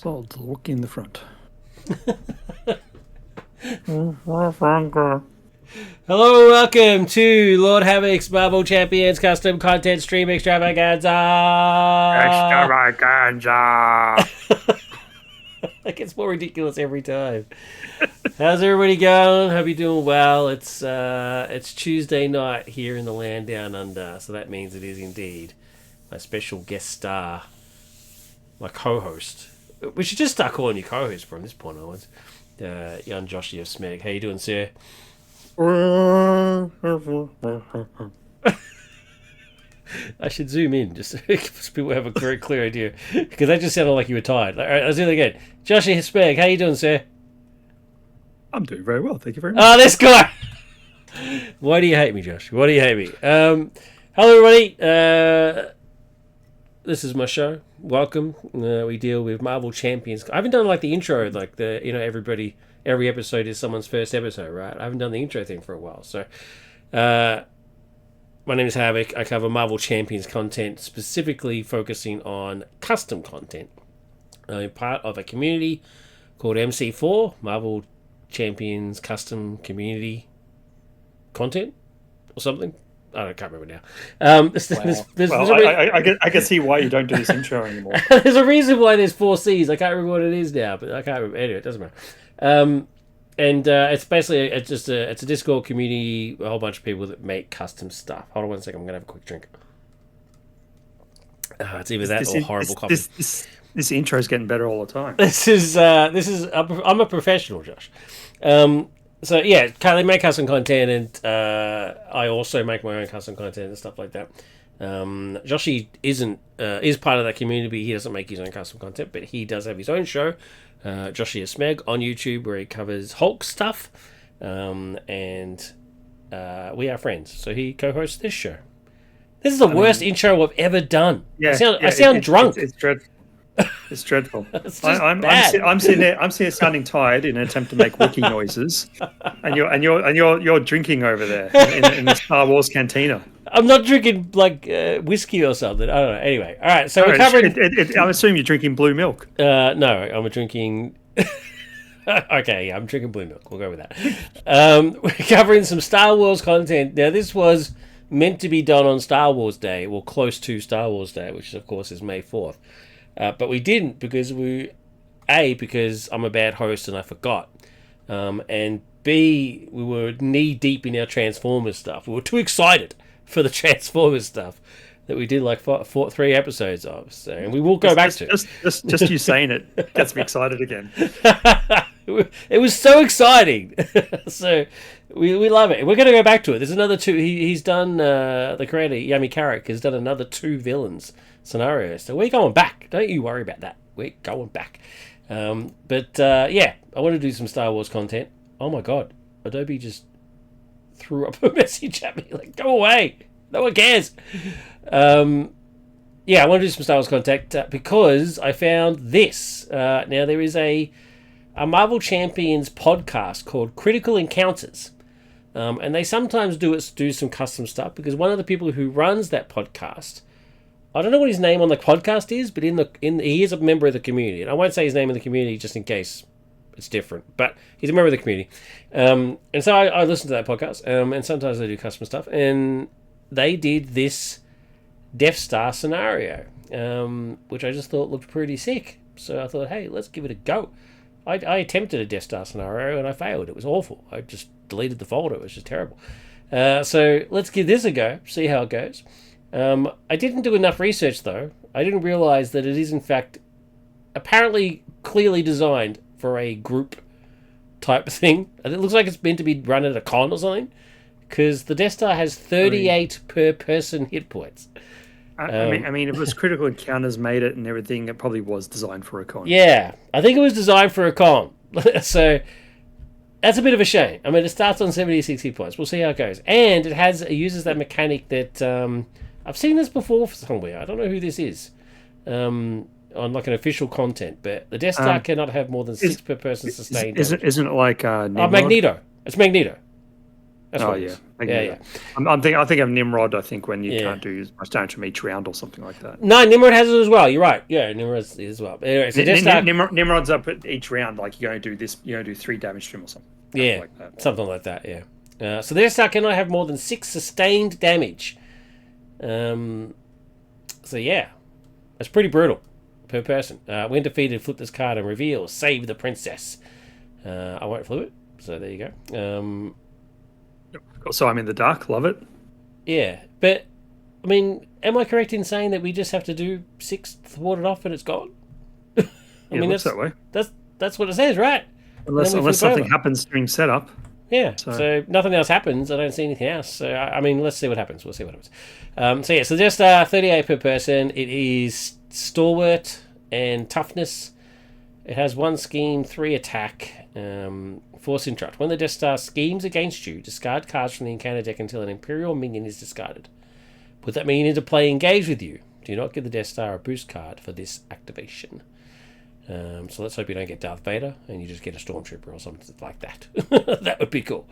So I'll look in the front. Hello, welcome to Lord Havoc's Marvel Champions Custom Content Stream Extravaganza. It gets more ridiculous every time. How's everybody going? Hope you're doing well. It's Tuesday night here in the land down under, so that means it is indeed my special guest star, my co-host. We should just start calling you co-host from this point onwards. Young Joshy of Smeg. How you doing, sir? I should zoom in just so people have a very clear idea, because that just sounded like you were tired. All right, let's do it again. Joshy Smeg, how you doing, sir? I'm doing very well, thank you very much. Oh, this guy! Why do you hate me, Josh? Why do you hate me? Hello, everybody. This is my show. Welcome. We deal with Marvel Champions. I haven't done like the intro, like the everybody. Every episode is someone's first episode, right? I haven't done the intro thing for a while. So, my name is Havoc. I cover Marvel Champions content, specifically focusing on custom content. I'm part of a community called MC4, Marvel Champions Custom Community Content, or something. I can't remember now. I can see why you don't do this intro anymore. There's a reason why there's 4 C's. I can't remember what it is now, but I can't remember. Anyway, it doesn't matter. It's basically it's a Discord community, a whole bunch of people that make custom stuff. Hold on one second. I'm gonna have a quick drink. It's either that or horrible coffee. This intro is getting better all the time. I'm a professional, Josh. So yeah, they make custom content, and I also make my own custom content and stuff like that. Joshy is part of that community. He doesn't make his own custom content, but he does have his own show, Joshy Smeg, on YouTube, where he covers Hulk stuff, and we are friends. So he co-hosts this show. This is the worst intro I've ever done. Yeah, I sound drunk. It's dreadful. It's dreadful. I'm sitting there sounding tired in an attempt to make wiki noises, and you're drinking over there in the Star Wars cantina. I'm not drinking like whiskey or something. I don't know. Anyway, all right. So we're covering. I assume you're drinking blue milk. No, I'm drinking. Okay, yeah, I'm drinking blue milk. We'll go with that. We're covering some Star Wars content. Now, this was meant to be done on Star Wars Day, well, close to Star Wars Day, which of course is May 4th. But we didn't because because I'm a bad host and I forgot. And B, we were knee deep in our Transformers stuff. We were too excited for the Transformers stuff that we did like 3 episodes of. So, and we will go back to. Just you saying it gets me excited again. It was so exciting. So we love it. We're going to go back to it. There's another 2. He's done, the creator, Yami Carrick, has done another 2 villains scenarios. So we're going back. Don't you worry about that. We're going back. Yeah, I want to do some Star Wars content. Oh my God. Adobe just threw up a message at me. Like, go away. No one cares. Yeah, I want to do some Star Wars content because I found this. Now, there is a Marvel Champions podcast called Critical Encounters. And they sometimes do some custom stuff because one of the people who runs that podcast, I don't know what his name on the podcast is, but he is a member of the community. And I won't say his name in the community just in case it's different, but he's a member of the community. And so I listen to that podcast, and sometimes they do custom stuff. And they did this Death Star scenario, which I just thought looked pretty sick. So I thought, hey, let's give it a go. I attempted a Death Star scenario and I failed. It was awful. I just deleted the folder. It was just terrible. So let's give this a go, see how it goes. I didn't do enough research, though. I didn't realize that it is, in fact, apparently clearly designed for a group type thing. It looks like it's meant to be run at a con or something, because the Death Star has 38 per person hit points. I mean, if it was Critical Encounters made it and everything, it probably was designed for a con. Yeah, I think it was designed for a con. So that's a bit of a shame. I mean, it starts on 76 hit points. We'll see how it goes. And it uses that mechanic that I've seen this before somewhere. I don't know who this is on like an official content, but the Death Star cannot have more than 6 per person sustained. Isn't it like Magneto? It's Magneto. That's Oh what it yeah, is. I Yeah, get yeah. that. I think of Nimrod. I think when you Yeah. can't do as much damage from each round or something like that. No, Nimrod has it as well. You're right. Yeah, Nimrod is as well. Anyway, so Death Star. Nimrod's up at each round. Like you're going to do this. You're going to do 3 damage to him or something. Yeah, like that. something like that. Yeah. So the Death Star cannot have more than 6 sustained damage. So yeah, that's pretty brutal per person. When defeated, flip this card and reveal "Save the Princess." I won't flip it. So there you go. So I'm in the dark. Love it. Yeah, but I mean, am I correct in saying that we just have to do 6 thwarted off and it's gone? I mean, that's that way. That's what it says, right? Unless something happens during setup. Yeah. So nothing else happens. I don't see anything else. So I mean, let's see what happens. We'll see what happens. So yeah, so just 38 per person. It is stalwart and toughness. It has 1 scheme, 3 attack, force interrupt. When the Death Star schemes against you, discard cards from the encounter deck until an Imperial minion is discarded. Put that minion into play, engage with you. Do not give the Death Star a boost card for this activation. So let's hope you don't get Darth Vader and you just get a Stormtrooper or something like that. That would be cool.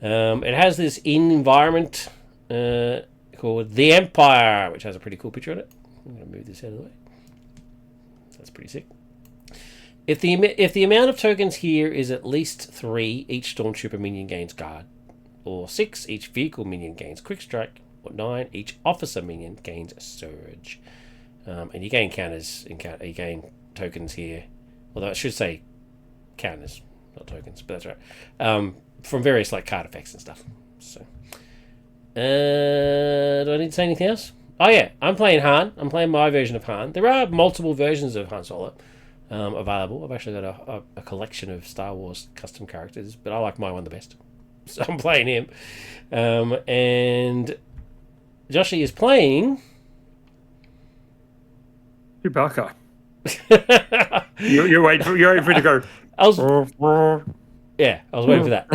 It has this environment called The Empire, which has a pretty cool picture on it. I'm going to move this out of the way. That's pretty sick. If the amount of tokens here is at least 3, each Stormtrooper minion gains guard, or 6, each vehicle minion gains quick strike, or 9, each officer minion gains a surge. And you gain you gain tokens here, although I should say counters, not tokens, but that's right. From various like card effects and stuff. So, do I need to say anything else? Oh yeah, I'm playing Han. I'm playing my version of Han. There are multiple versions of Han Solo available. I've actually got a collection of Star Wars custom characters, but I like my one the best, so I'm playing him. And Joshy is playing Chewbacca. you're waiting for it to go. I was waiting for that.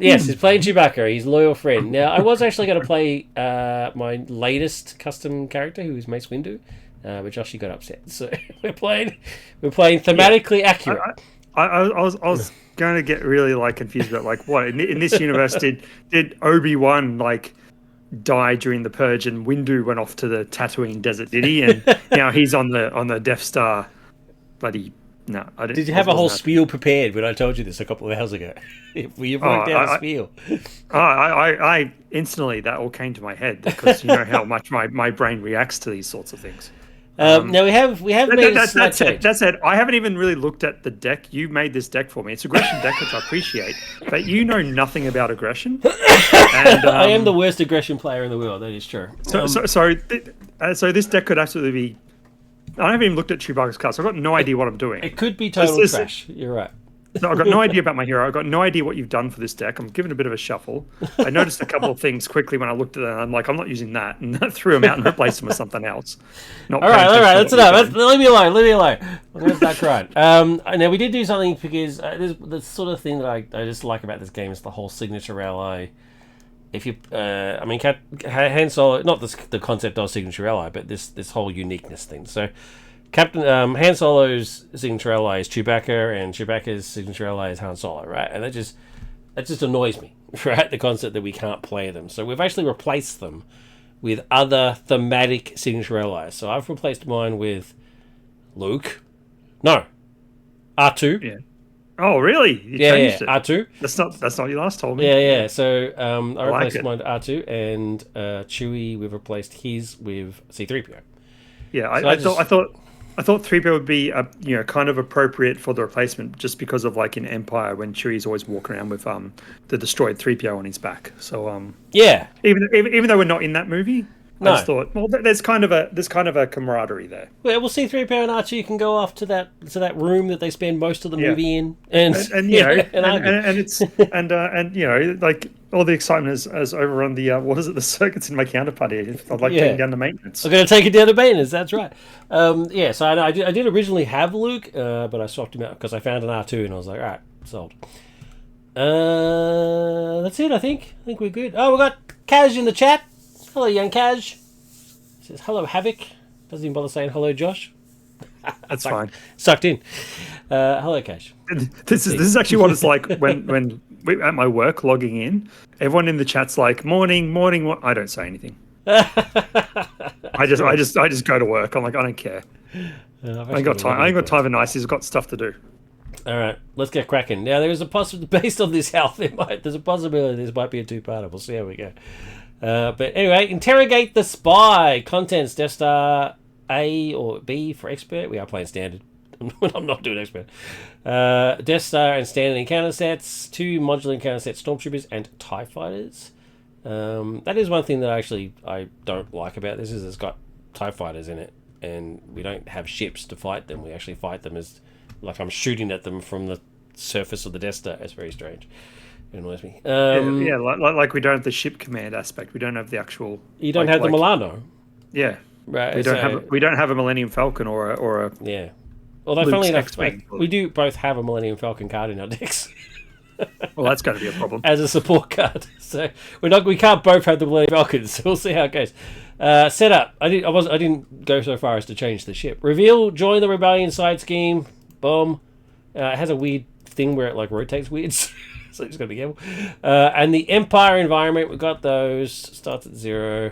Yes, he's playing Chewbacca. He's a loyal friend. Now, I was actually going to play my latest custom character, who is Mace Windu, but Joshy got upset. So we're playing thematically accurate. I was going to get really like confused about like what in this universe did Obi-Wan like die during the purge and Windu went off to the Tatooine desert, did he? And now he's on the Death Star. Bloody no! I didn't. Did you have a whole spiel prepared when I told you this a couple of hours ago? You wrote down a spiel. I instantly that all came to my head because you know how much my brain reacts to these sorts of things. Now we have made a slight change. That said, I haven't even really looked at the deck. You made this deck for me. It's aggression deck, which I appreciate, but you know nothing about aggression. And, I am the worst aggression player in the world. That is true. So this deck could absolutely be. I haven't even looked at Chewbacca's cards. So I've got no idea what I'm doing. It could be total trash. You're right. So I've got no idea about my hero. I've got no idea what you've done for this deck. I'm giving it a bit of a shuffle. I noticed a couple of things quickly when I looked at them. I'm like, I'm not using that, and I threw them out and replaced them with something else. All right, that's enough. Leave me alone. I'm going to start crying. Now we did do something because the sort of thing that I just like about this game is the whole signature ally. If you, Han Solo, not the concept of signature ally, but this whole uniqueness thing. So. Han Solo's signature ally is Chewbacca, and Chewbacca's signature ally is Han Solo, right? And that just annoys me, right? The concept that we can't play them. So we've actually replaced them with other thematic signature allies. So I've replaced mine with Luke. No, R2. Yeah. Oh, really? You changed it. R2. That's not what you last told me. Yeah. So I replaced mine with R2, and Chewie, we've replaced his with C-3PO. Yeah, I thought 3PO would be kind of appropriate for the replacement just because of like in Empire when Chewie's always walking around with the destroyed 3PO on his back. So yeah, even though we're not in that movie, no. I just thought there's kind of a camaraderie there. Well, we'll see 3PO and R2 can go off to that room that they spend most of the movie in, and like all the excitement is over on the circuits in my counterparty. I'd like taking down the maintenance. I'm going to take it down to maintenance. That's right. So I did originally have Luke, but I swapped him out because I found an R2 and I was like, all right, sold. That's it. I think we're good. Oh, we got Kaz in the chat. Hello, young Kaz. Says hello, Havoc. Doesn't even bother saying hello, Josh. That's fine. Sucked in. Hello, Cash. This is actually what it's like when we, at my work logging in. Everyone in the chat's like, "Morning, morning." I don't say anything. I just go to work. I'm like, I don't care. I ain't got time. I ain't got time for niceties. I've got stuff to do. All right, let's get cracking. Now, there is a possibility, based on this health, there's a possibility this might be a two-parter. We'll see how we go. But anyway, interrogate the spy. Contents: Death Star A or B for expert. We are playing standard. I'm not doing expert. Death Star and standard encounter sets. 2 modular encounter sets: Stormtroopers and TIE Fighters. That is one thing that I don't like about this, is it's got TIE Fighters in it, and we don't have ships to fight them. We actually fight them as like I'm shooting at them from the surface of the Death Star. It's very strange. It annoys me. Like we don't have the ship command aspect. We don't have the actual. You don't have the Milano. Yeah, right. We don't have a Millennium Falcon or a yeah. Although, funnily enough, we do both have a Millennium Falcon card in our decks. Well, that's going to be a problem as a support card. So we can't both have the Millennium Falcons. So we'll see how it goes. Setup. I didn't go so far as to change the ship. Reveal. Join the rebellion side scheme. Boom. It has a weird thing where it like rotates weird. So you just got to be careful. And the Empire environment, we've got those. Starts at 0.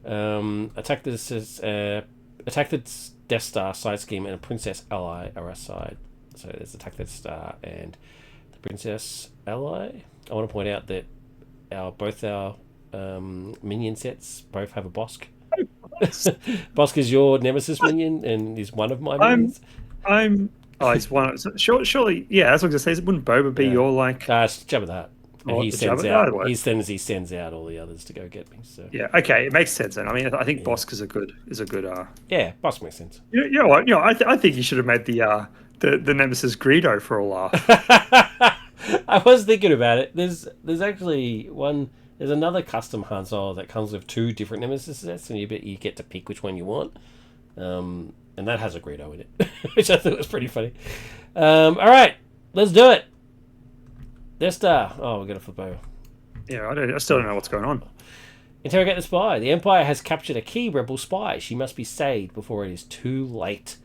Attack the Death Star side scheme and a Princess Ally are our side. So there's Attack the Death Star and the Princess Ally. I want to point out that both our minion sets both have a Bosk. Bosk is your nemesis minion and is one of my minions. He's one. Surely, yeah. As I was going to say, wouldn't Boba be your like? Jabba the Hutt. And he sends out. He sends out all the others to go get me. So yeah, okay, it makes sense then. I mean, I think Bosk is a good. Yeah, Bosk makes sense. You know what? I think you should have made the Nemesis Greedo for a laugh. I was thinking about it. There's actually one. There's another custom Han Solo that comes with 2 different Nemesis sets, and you get to pick which one you want. And that has a Greedo in it, which I thought was pretty funny. All right, let's do it. Death Star. Oh, we're gonna flip over. Yeah, I still don't know what's going on. Interrogate the spy. The Empire has captured a key rebel spy. She must be saved before it is too late.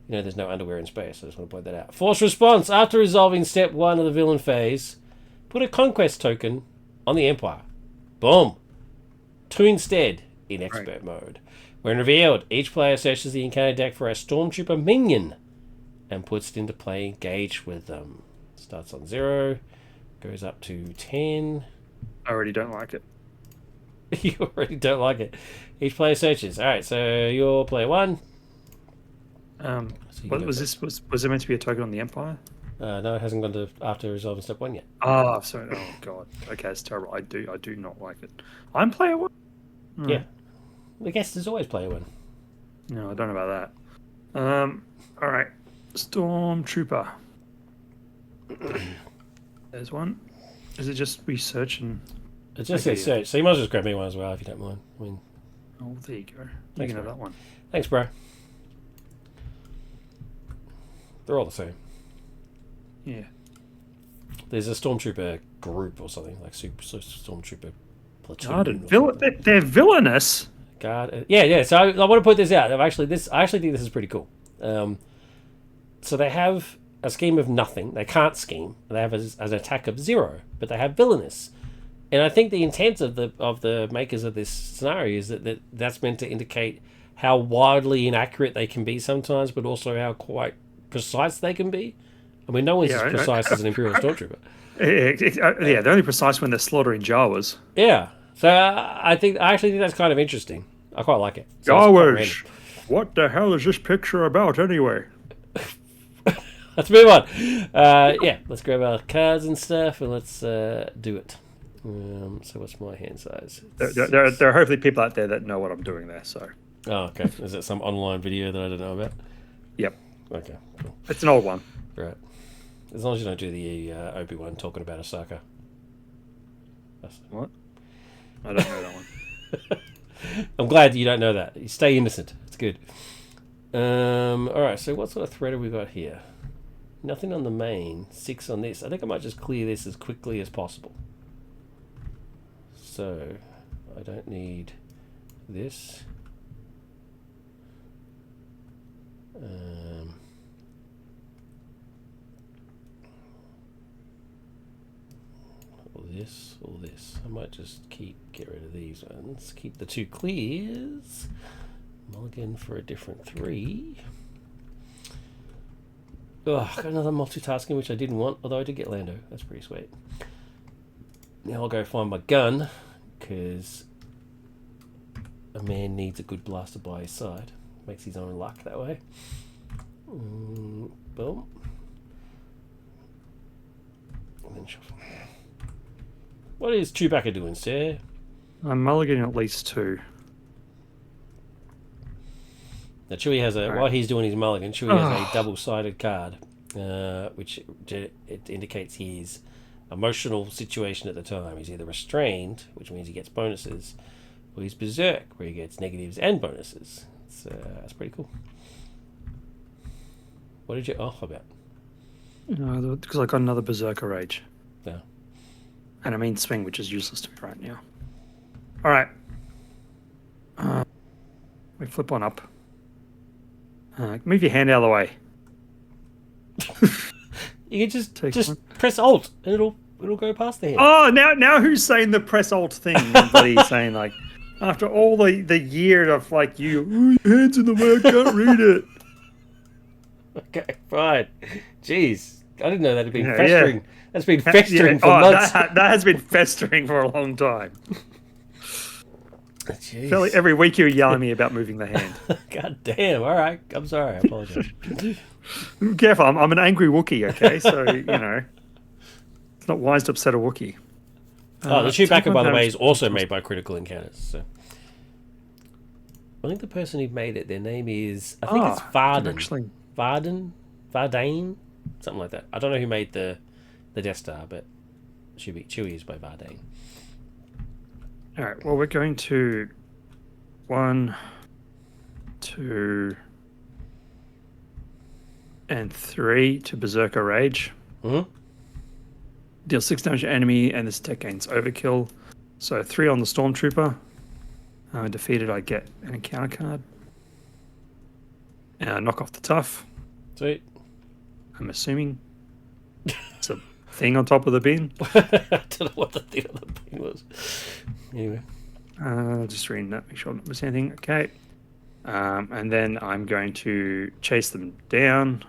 You know, there's no underwear in space. I just want to point that out. Force response. After resolving step 1 of the villain phase, put a conquest token on the Empire. Boom. 2 instead in expert mode. When revealed, each player searches the encounter deck for a Stormtrooper minion and puts it into play. Engage with them. Starts on 0, goes up to 10. I already don't like it. You already don't like it. Each player searches. All right, so you're player 1. What was this? Was there meant to be a token on the Empire? No, it hasn't gone to after resolving step 1 yet. Oh, sorry. Oh god. Okay, it's terrible. I do not like it. I'm player 1. Yeah. I guess there's always player 1. No, I don't know about that. All right. Stormtrooper. There's one. Is it just research and? It just says search, so you might as well just grab me one as well if you don't mind. I mean, oh, there you go. Thanks, you can have that one. Thanks, bro. They're all the same. Yeah. There's a Stormtrooper group or something like Stormtrooper platoon. They're villainous. God, yeah. So I want to put this out. I actually think this is pretty cool. So they have a scheme of nothing. They can't scheme. They have an attack of 0, but they have villainous. And I think the intent of the makers of this scenario is that's meant to indicate how wildly inaccurate they can be sometimes, but also how quite precise they can be. I mean, no one's as precise as an Imperial Stormtrooper. Yeah, they're only precise when they're slaughtering Jawas. Yeah. So I actually think that's kind of interesting. I quite like it. So Jawas. What the hell is this picture about anyway? Let's move on. Yeah, let's grab our cards and stuff, and let's do it. So what's my hand size? There are hopefully people out there that know what I'm doing there. So. Oh, okay. Is it some online video that I don't know about? Yep. Okay, cool. It's an old one. Right. As long as you don't do the Obi-Wan talking about Osaka. What? I don't know that one. I'm glad you don't know that. You stay innocent. It's good. Alright, so what sort of thread have we got here? Nothing on the main. 6 on this. I think I might just clear this as quickly as possible. So, I don't need this. this or this. I might just get rid of these ones. Keep the 2 clears. Mulligan for a different 3. Oh, got another multitasking which I didn't want, although I did get Lando. That's pretty sweet. Now I'll go find my gun, because a man needs a good blaster by his side. Makes his own luck that way. Boom. And then shuffle. What is Chewbacca doing, sir? I'm mulliganing at least 2. Now Chewie has a, while he's doing his mulligan, Chewie has a double-sided card, which it indicates his emotional situation at the time. He's either restrained, which means he gets bonuses, or he's berserk, where he gets negatives and bonuses. That's pretty cool. What did you off about? Because I got another berserker rage. Yeah. And I mean swing, which is useless to me right now. All right. We flip one up. Move your hand out of the way. You can just press Alt and it'll go past the hand. Oh, now who's saying the press Alt thing? Everybody's saying like, after all the year of like your hands in the way, I can't read it. Okay, fine. Jeez, I didn't know that had been festering. Yeah. That's been festering for months. That has been festering for a long time. Jeez. Felt like every week you were yelling at me about moving the hand. God damn! All right, I'm sorry. I apologize. Careful, I'm an angry Wookiee. Okay, so it's not wise to upset a Wookiee. The Chewbacca, by the way, is also made by Critical Encounters. So I think the person who made it, their name is it's Varden. Vardane, something like that. I don't know who made the Death Star, but Chewie is by Vardane. All right. Well, we're going to 1, 2, and 3 to Berserker Rage. Mm-hmm. Deal 6 damage to enemy, and this attack gains overkill. So 3 on the Stormtrooper. Defeated, I get an encounter card. Knock off the tough. Sweet. I'm assuming it's a thing on top of the bin. I don't know what the thing on the bin was. Anyway. Just reading that, make sure I'm not missing anything. Okay. And then I'm going to chase them down.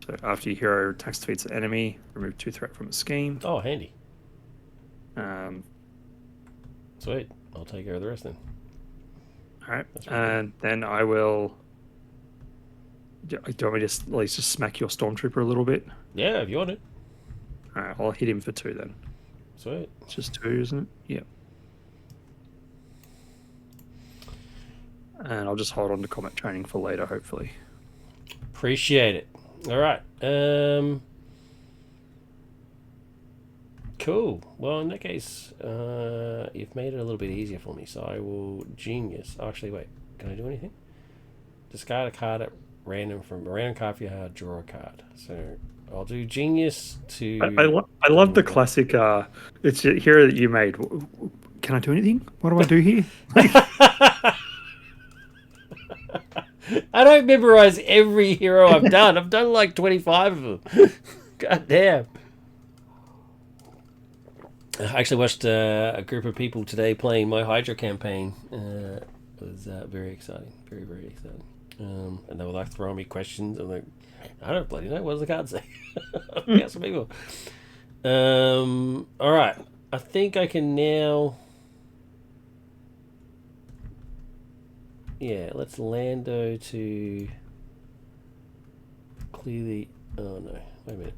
So after your hero attacks, defeats the enemy, remove 2 threat from a scheme. Oh, handy. Sweet. I'll take care of the rest then. All right. And then I will... Do you want me to at least just smack your Stormtrooper a little bit? Yeah, if you want it. All right, I'll hit him for 2 then. Sweet. It's just 2, isn't it? Yep. And I'll just hold on to combat training for later, hopefully. Appreciate it. All right. Cool. Well, in that case, you've made it a little bit easier for me, so I will genius. Oh, actually, wait. Can I do anything? Discard a card at random from a random card for your hand, draw a card. So I'll do genius to... I love the classic it's a hero that you made. Can I do anything? What do I do here? I don't memorize every hero I've done. I've done like 25 of them. God damn. I actually watched a group of people today playing my Hydra campaign. It was very exciting. Very, very exciting. And they were like throwing me questions. I'm like, I don't bloody know. What does the card say? Got some people. All right. I think I can now... Yeah, let's Lando to clear the... Oh, no. Wait a minute.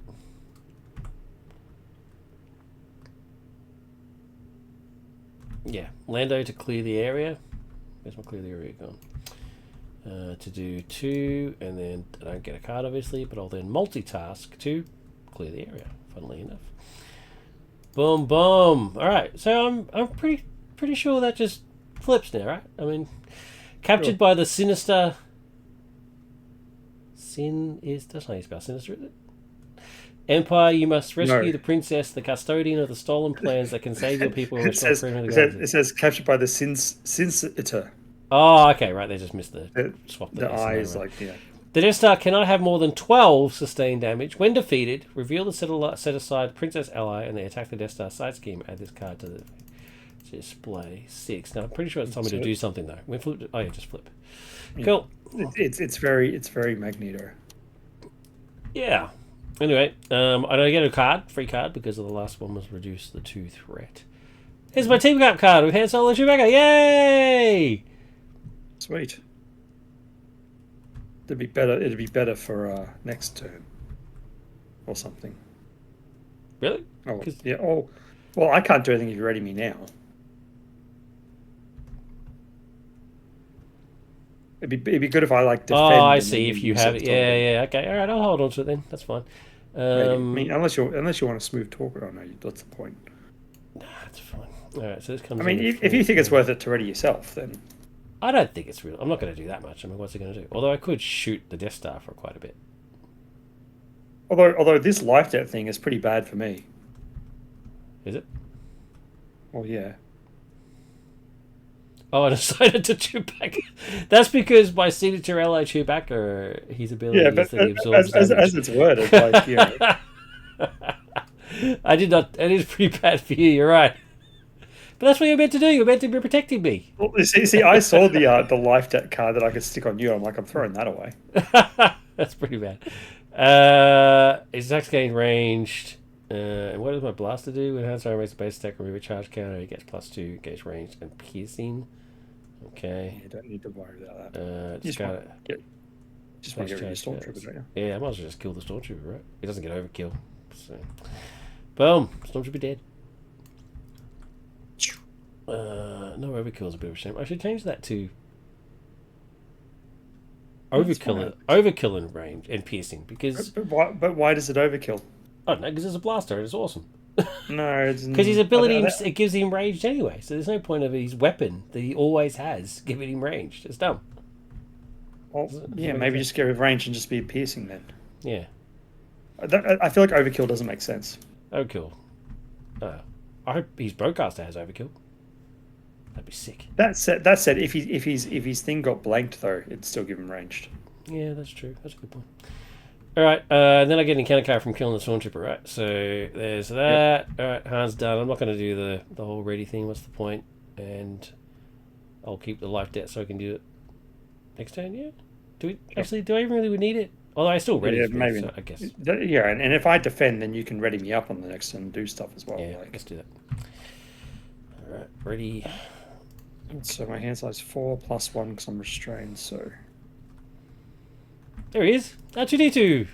Yeah, Lando to clear the area. Where's my clear the area gone? To do 2, and then I don't get a card, obviously, but I'll then multitask to clear the area, funnily enough. Boom, boom. All right, so I'm pretty sure that just flips now, right? I mean... Captured by the sinister... That's not how you spell sinister, is it? Empire, you must rescue the princess, the custodian of the stolen plans that can save your people. It says captured by the Sinsitor. Oh, okay, right. They just missed the swap. The eyes, like, yeah. The Death Star cannot have more than 12 sustained damage. When defeated, reveal the set aside Princess ally and they attack the Death Star side scheme. Add this card to the display. 6. Now I'm pretty sure it's time to do something though. We flip. Oh yeah, just flip. Cool. It's very Magneto. Yeah. Anyway, I don't get a card, free card, because of the last one was reduced the 2 threat. Here's my team cap card with Han Solo and Chewbacca. Yay! Sweet. It'd be better for next turn, or something. Really? Oh yeah. Oh, well, I can't do anything if you ready me now. It'd be good if I like defend. Oh, I see. If you have it, yeah. Okay, all right. I'll hold on to it then. That's fine. I mean, unless you want to smooth talk it. Oh no, that's the point. Nah, that's fine. All right. So this comes. I mean, if you think it's worth it to ready yourself, then. I don't think it's real. I'm not going to do that much. I mean, what's it going to do? Although I could shoot the Death Star for quite a bit. Although this life debt thing is pretty bad for me. Is it? Well, yeah. Oh, and decided to Chewbacca. That's because my signature ally Chewbacca, his ability is that he absorbs as it's worded, like, I did not. It is pretty bad for you. You're right. But that's what you're meant to do. You're meant to be protecting me. Well, see, I saw the life debt card that I could stick on you. I'm like, I'm throwing that away. That's pretty bad. His attack's gained ranged. And what does my blaster do? When Han Solo makes a base attack, remove a charge counter, he gets +2, engage ranged and piercing. Okay. You don't need to worry about that. Just want to get rid of your Stormtrooper, don't you? Yeah, I might as well just kill the Stormtrooper, right? He doesn't get overkill. So, boom, Stormtrooper dead. No overkill is a bit of a shame. I should change that to overkill in range and piercing because. But why does it overkill? I don't know, because it's a blaster. It's awesome. No, it's because his ability it gives him ranged anyway. So there's no point of his weapon that he always has giving him ranged. It's dumb. Well, yeah, maybe just get rid of range and just be piercing then. Yeah. I feel like overkill doesn't make sense. Overkill. I hope his broadcaster has overkill. That'd be sick. That said, if his thing got blanked though, it'd still give him ranged. Yeah, that's true. That's a good point. All right, then I get an encounter card from killing the Stormtrooper, right? So there's that. Yep. All right, Han's done. I'm not going to do the whole ready thing. What's the point? And I'll keep the life debt so I can do it next turn. Yeah. Do I even really need it? Although I still ready. Yeah, maybe. So I guess. Yeah, and if I defend, then you can ready me up on the next turn and do stuff as well. Yeah, let's do that. All right, ready. So my hand size 4 +1 because I'm restrained. So. There he is. R2-D2.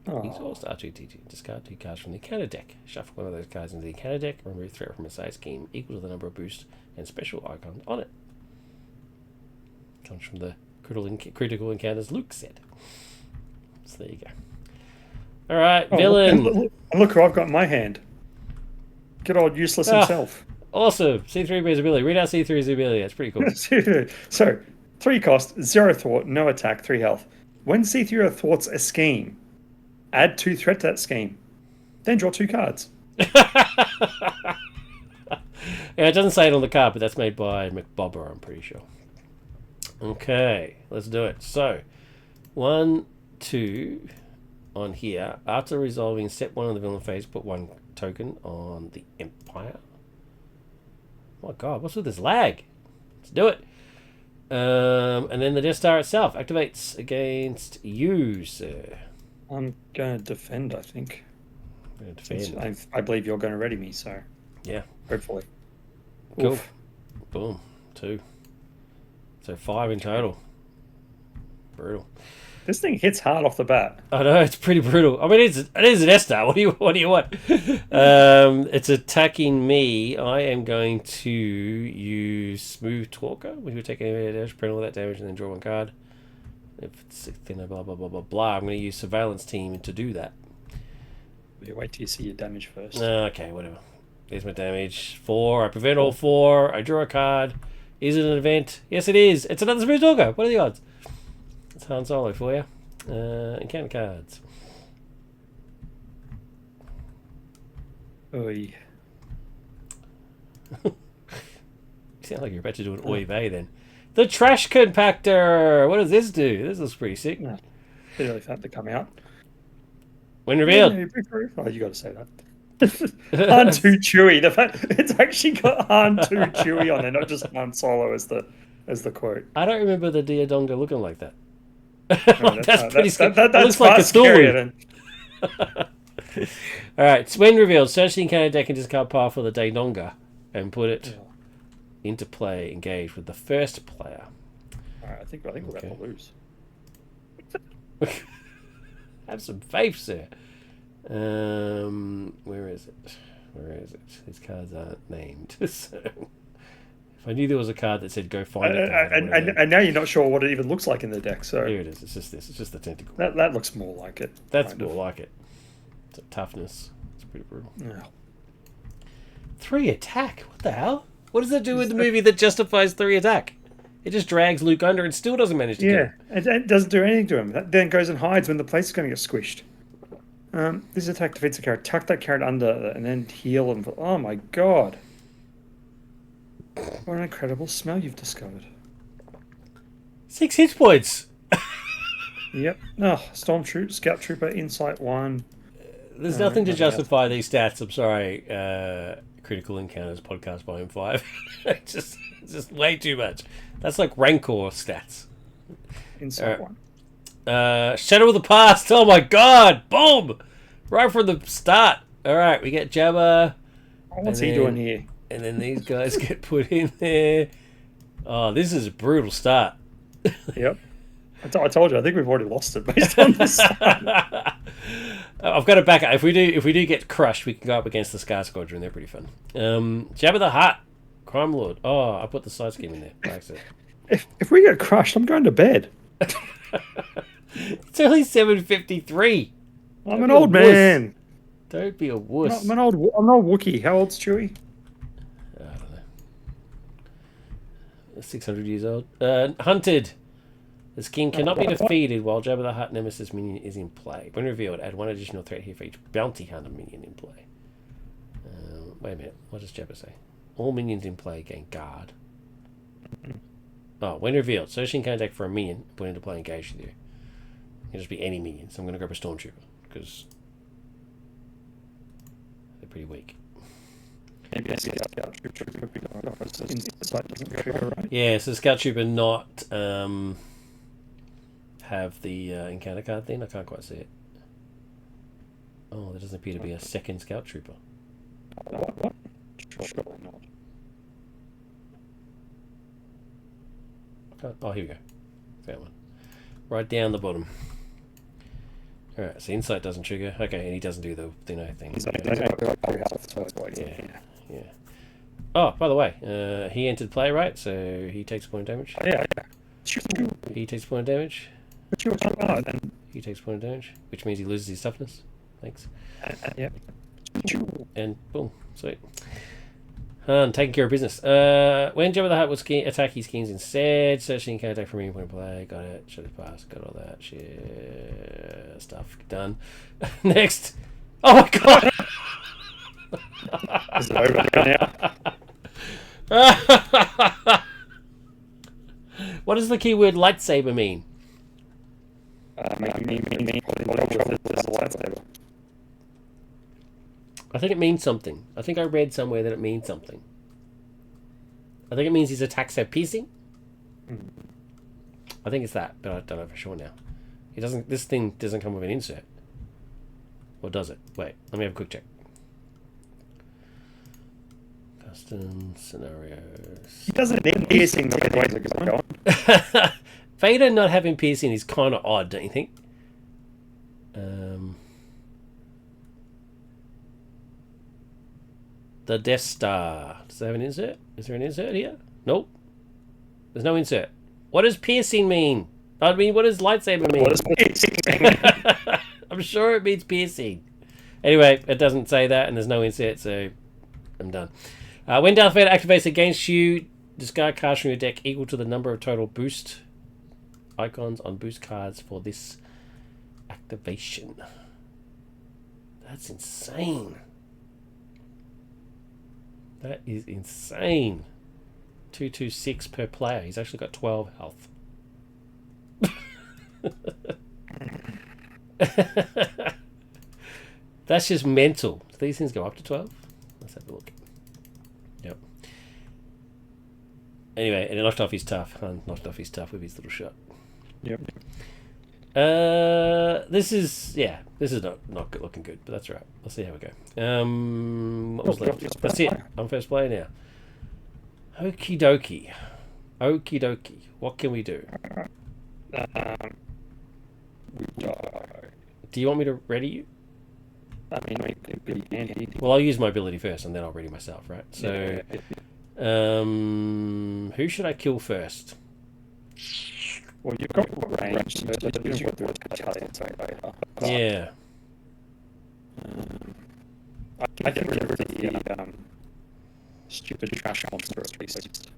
Oh. Exhaust R2-D2. Discard 2 cards from the encounter deck. Shuffle one of those cards into the encounter deck. Remove threat from a side scheme equal to the number of boosts and special icons on it. Comes from the Critical Encounters Luke set. So there you go. All right, villain. Look who I've got in my hand. Good old useless himself. Awesome. C3's ability. Read out C3's ability. That's pretty cool. So, 3 cost, 0 thwart, no attack, 3 health. When C3 thwarts a scheme, add 2 threat to that scheme. Then draw 2 cards. Yeah, it doesn't say it on the card, but that's made by McBobber, I'm pretty sure. Okay, let's do it. So, 1, 2 on here. After resolving step 1 of the villain phase, put 1 token on the Empire. Oh my god, what's with this lag? Let's do it. And then the Death Star itself activates against you, sir. I'm going to defend, I think. Defend. I believe you're going to ready me, so. Yeah. Hopefully. Cool. Oof. Boom. 2. So 5 in total. Brutal. This thing hits hard off the bat. I know, it's pretty brutal. I mean, it is an S-Star. What do you want? It's attacking me. I am going to use Smooth Talker, which will take any damage, prevent all that damage, and then draw 1 card. If it's thinner, blah, blah, blah, blah, blah. I'm going to use Surveillance Team to do that. Yeah, wait till you see your damage first. Okay, whatever. Here's my damage. 4. I prevent all 4. I draw a card. Is it an event? Yes, it is. It's another Smooth Talker. What are the odds? It's Han Solo for you. Encounter cards. Oy. You sound like you're about to do an oy vey then. The trash compactor. What does this do? This looks pretty sick. No. Didn't really have to come out. When revealed. Oh, you got to say that. Han 2 Chewie. The fact it's actually got Han 2 Chewie on there, not just Han Solo as the quote. I don't remember the Diadonga looking like that. No, that's pretty scary. That looks like a scarier Thule. All right. So when revealed, search the encounter deck and discard power for the Daedonga and put it into play. Engage with the first player. All right, I think we're about to lose. Have some faith, sir. Where is it? Where is it? These cards aren't named. So if I knew there was a card that said "Go find it," and now you're not sure what it even looks like in the deck. So here it is. It's just this. It's just the tentacle. That looks more like it. That's more like it. It's a toughness. It's pretty brutal. Yeah. 3 attack. What the hell? What does that do with the movie that justifies 3 attack? It just drags Luke under and still doesn't manage to kill him. It doesn't do anything to him. That then goes and hides when the place is going to get squished. This attack defeats a carrot. Tuck that carrot under and then heal him. Oh my god. What an incredible smell you've discovered. 6 hit points. Yep. Oh, Stormtrooper, Scout Trooper, Insight 1. There's nothing to justify these stats. I'm sorry. Critical Encounters Podcast Volume 5. just way too much. That's like Rancor stats. Insight 1. Shadow of the Past. Oh my god. Boom. Right from the start. Alright, we get Jabba. What's he doing here? And then these guys get put in there. Oh, this is a brutal start. Yep. I told you, I think we've already lost it based on this. I've got to back up. If we do get crushed, we can go up against the Scar Squadron. They're pretty fun. Jabba the Hutt. Crime Lord. Oh, I put the side scheme in there. By accident. If we get crushed, I'm going to bed. It's only 7:53. I'm an old man. Don't be a wuss. I'm an old Wookiee. How old's Chewie? I don't know. 600 years old. Hunted. The skin cannot be defeated while Jabba the Hutt Nemesis minion is in play. When revealed, add 1 additional threat here for each bounty hunter minion in play. Wait a minute. What does Jabba say? All minions in play gain guard. Oh, when revealed, search the encounter deck for a minion, put into play, engage with you. It can just be any minion, so I'm going to go for Stormtrooper, because they're pretty weak. Maybe I see Scout Trooper doesn't trigger, right? Yeah, so Scout Trooper not have the encounter card thing. I can't quite see it. Oh, there doesn't appear to be a second Scout Trooper. What? Sure not. Oh, here we go. Found one. Right down the bottom. Alright, so Insight doesn't trigger. Okay, and he doesn't do the Thinno thing. Yeah. Oh, by the way, he entered play, right? So he takes a point of damage. Yeah. He takes a point of damage. Then He takes a point of damage, which means he loses his toughness. Thanks. yeah. And boom, sweet. Taking care of business. When Jabba the Hutt would attack his skins instead, searching encounter deck from any point of play. Got it. Show the pass. Got all that shit stuff done. Next. Oh my god. Is it over now? What does the keyword lightsaber mean? Lightsaber. I think it means something. I think I read somewhere that it means something. I think it means his attacks have piercing. I think it's that, but I don't know for sure now. It doesn't. This thing doesn't come with an insert, or does it? Wait, let me have a quick check. Custom scenarios. He doesn't need piercing the way to go. Vader not having piercing is kind of odd, don't you think? The Death Star. Does it have an insert? Is there an insert here? Nope. There's no insert. What does piercing mean? I mean, what does lightsaber mean? What does piercing mean? I'm sure it means piercing. Anyway, it doesn't say that, and there's no insert, so I'm done. When Darth Vader activates against you, discard cards from your deck equal to the number of total boost icons on boost cards for this activation. That's insane. That is insane. 226 per player. He's actually got 12 health. That's just mental. Do these things go up to 12? Let's have a look. Yep. Anyway, and knocked off his tough. Knocked off his tough with his little shot. Yep. This is not good, looking good, but that's all right. Let's see how we go. What was left? That's it. I'm first player now. Okie dokie. Okie dokie. What can we do? Do you want me to ready you? I mean, it could be handy. Well, I'll use my ability first, and then I'll ready myself, right? So, who should I kill first? Well, you've got range, so you don't want to Italians later. Yeah. I can get rid of the stupid trash monster at least.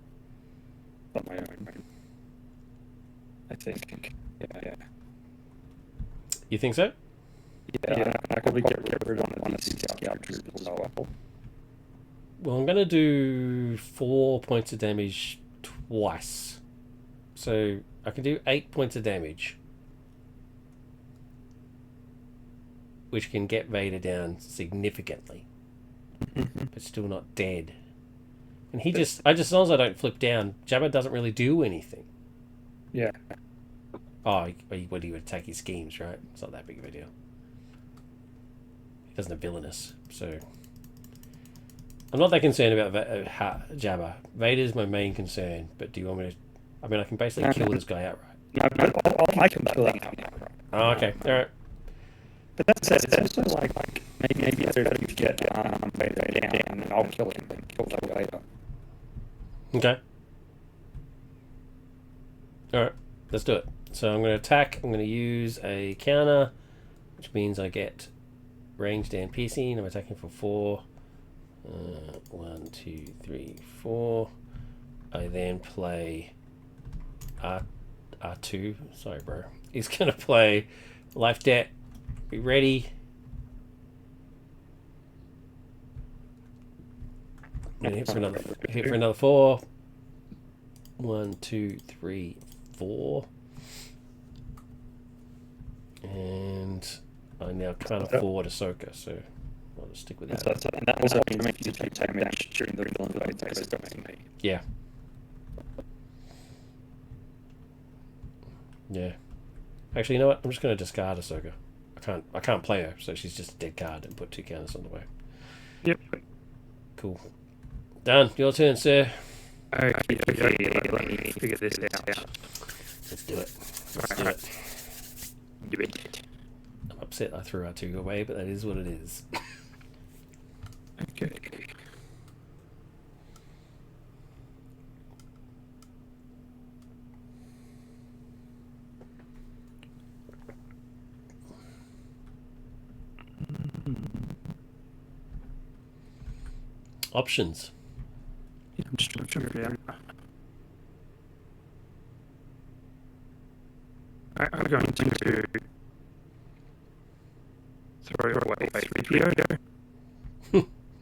On my own. I think. Yeah. You think so? Yeah, I could probably get rid of one of these scout troopers as well. Well, I'm going to do 4 points of damage twice. So, I can do 8 points of damage. Which can get Vader down significantly. But still not dead. And as long as I don't flip down, Jabba doesn't really do anything. Yeah. Oh, he would attack his schemes, right? It's not that big of a deal. He doesn't have villainous, so... I'm not that concerned about Jabba. Vader's my main concern, but do you want me to... I mean, I can basically kill this guy outright. No, I can kill that outright. Oh, okay. Alright. But that's it. It's also like maybe it's better if you get Vader down, and then I'll kill him and kill Vader. Okay. Alright, let's do it. So I'm going to attack. I'm going to use a counter, which means I get ranged and piercing. I'm attacking for 4. 1, 2, 3, 4. I then play R2. Sorry, bro. He's going to play Life Debt. Be ready. And hit for another 4. 1, 2, 3, 4. And I now can't afford Ahsoka, so I'll just stick with that. And that also makes you take damage during the villain phase, don't me. Yeah. Yeah. Actually, you know what? I'm just going to discard Ahsoka. I can't play her, so she's just a dead card and put 2 counters on the way. Yep. Cool. Done. Your turn, sir. Okay, let me figure this out. Let's do it. Alright. Do it. I'm upset I threw R2 away, but that is what it is. Okay. Options. Yeah, I'm just trying to figure it out. Alright, I'm going to throw away 3PO.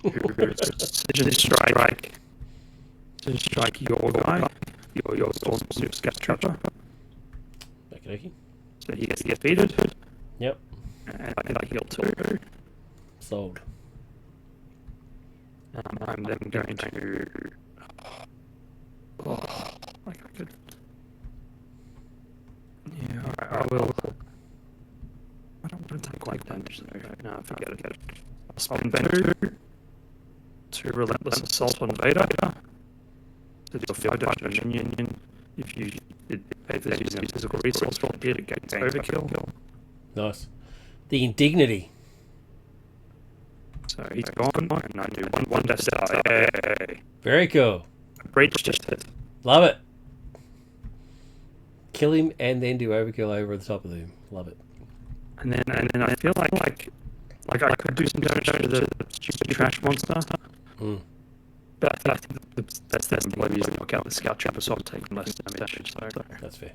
Precision strike. Precision strike your guy. Your Stormtrooper Scout Trapper. Okey-dokey. So he gets defeated. Yep. And I heal too. Sold. I'm then going to... Oh, like I could... Yeah, alright, I will... I don't want to take like damage though. No, forget it. I'll spend 2 Relentless Assault on Vader. To do a 5 damage minion. If you did pay for using a physical resource, or did it get overkill. Nice. The indignity. So he's gone, and I do one death star. Hey. Very cool. Breach just hit. Love it. Kill him and then do overkill over the top of him. Love it. And then I feel like I could do some damage to the stupid trash monster. Mm. But I think that's the way to knock out the Scout Trapper, so I'm taking less damage. So That's fair.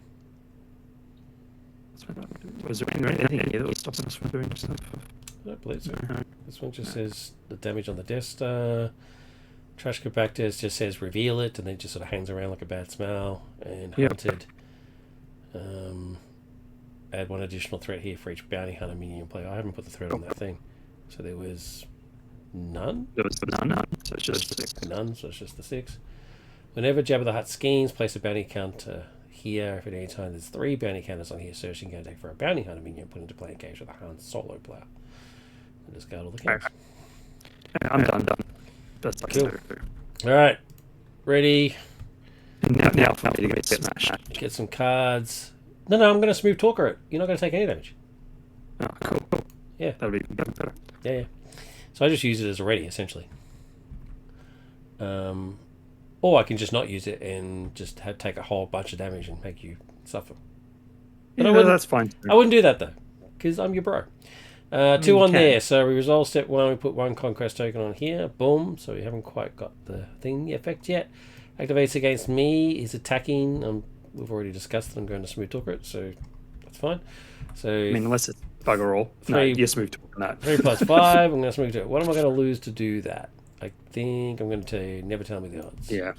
was there anything here that was stopping us from doing stuff? I don't believe so. No. This one just says the damage on the Death Star. Trash compactor just says reveal it, and then it just sort of hangs around like a bad smell. And Yep. hunted. Add one additional threat here for each bounty hunter minion player. I haven't put the threat on that thing. So there was none? There was none, so it's just 6. None, so it's just the 6. Whenever Jabba the Hutt schemes, place a bounty counter here. If at any time there's 3 bounty counters on here, searching go take for a bounty hunter minion put into play engage with a Han Solo player. And discard all the counts. I'm done. That's like Cool. so. Alright. Ready. Now for me to get smashed. Get some cards. No, I'm going to smooth talker it. You're not going to take any damage. Oh, cool. Yeah. That'll be better. Yeah. So I just use it as a ready, essentially. Or I can just not use it and just take a whole bunch of damage and make you suffer. But Yeah, that's fine. I wouldn't do that, though, because I'm your bro. 2 on can. there. So we resolve step 1. We put 1 conquest token on here. Boom. So we haven't quite got the effect yet. Activates against me. Is attacking. We've already discussed that I'm going to smooth talker it, so that's fine. So I mean, unless it's bugger all. No, 3 you smooth talking that. 3 plus 5. I'm going to smooth talk. What am I going to lose to do that? I think I'm going to tell you. Never tell me the odds. Yeah.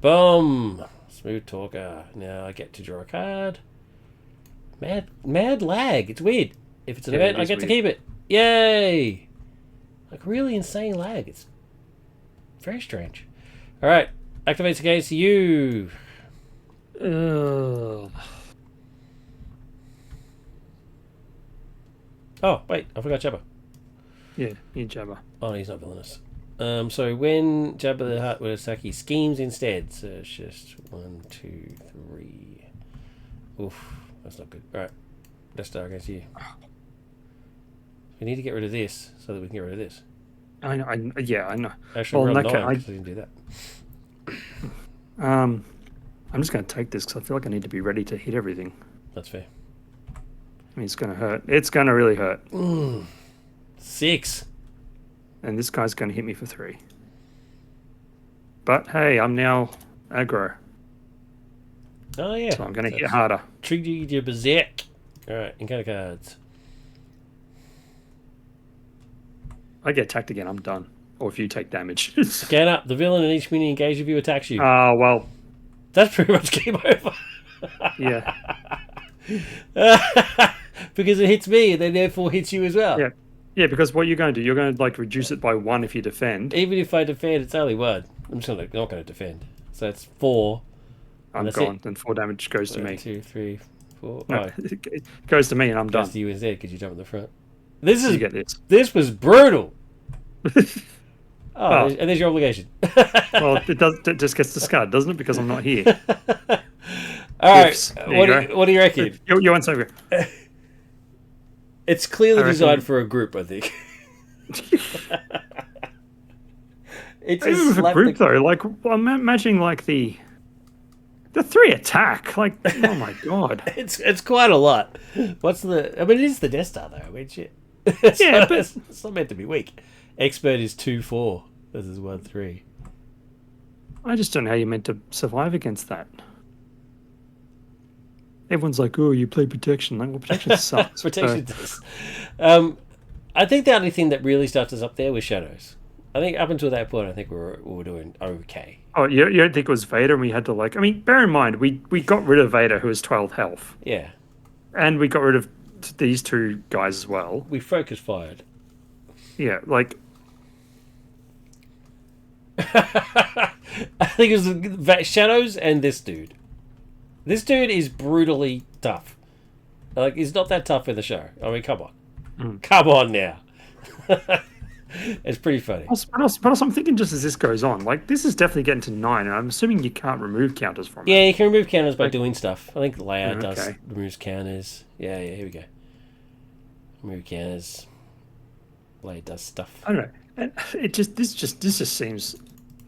Boom. Smooth talker. Now I get to draw a card. Mad lag. It's weird. If it's an event, I get to keep it. Yay! Like really insane lag. It's very strange. All right. Activates against you. Oh, wait. I forgot Jabba. Yeah, you Jabba. Oh, he's not villainous. So when Jabba the Hutt would attack, he schemes instead. So it's just 1, 2, 3. Oof. That's not good. All right. Death Star against you. We need to get rid of this so that we can get rid of this. I know. I know. Actually, Well, we're in that annoying case, because I didn't do that. I'm just going to take this because I feel like I need to be ready to hit everything. That's fair. I mean, it's going to hurt. It's going to really hurt. 6. And this guy's going to hit me for 3. But hey, I'm now aggro, Oh, yeah. so I'm going to hit harder. Triggered your berserk. Alright, encounter cards. I get attacked again, I'm done. Or if you take damage. Scan up. The villain and each minion engaged with you attacks you. Well, That's pretty much game over. yeah. Because it hits me and then therefore hits you as well. Yeah. Yeah, because what you're going to do, you're going to like reduce it by 1 if you defend. Even if I defend, it's only 1. I'm just not going to defend. So it's 4. I'm that's gone. it. Then 4 damage goes to 1, me. 2, 3, 4. No, Oh, it goes to me and I'm goes done. to you instead because you jump in the front. This You is get this. This was brutal. Oh. And there's your obligation. Well, it just gets discarded, doesn't it? Because I'm not here. All right. Oops. There you go. What do you reckon? You went over. It's clearly I reckon- designed for a group, I think. It's Even with a group though, like I'm imagining like the 3 attack. Like, oh my god. It's quite a lot. What's the? I mean, it is the Death Star though. I mean, shit. It's Yeah, not, but- it's not meant to be weak. Expert is 2-4. This is 1-3. I just don't know how you're meant to survive against that. Everyone's like, "Oh, you play protection." Like, well, protection sucks. Protection So- does. I think the only thing that really starts us up there was shadows. I think up until that point, I think we were doing okay. Oh, you don't think it was Vader, and we had to like? I mean, bear in mind, we got rid of Vader, who was 12 health, Yeah, and we got rid of these 2 guys as well. we focus fired. Yeah, like I think it was shadows and this dude. This dude is brutally tough. Like, he's not that tough in the show. I mean, come on. Come on now. It's pretty funny. But also, I'm thinking just as this goes on, like this is definitely getting to 9, and I'm assuming you can't remove counters from it. Yeah, you can remove counters by doing stuff. I think Leia does Okay. removes counters. Yeah, here we go. Remove counters. Leia does stuff. I don't know. And this just seems.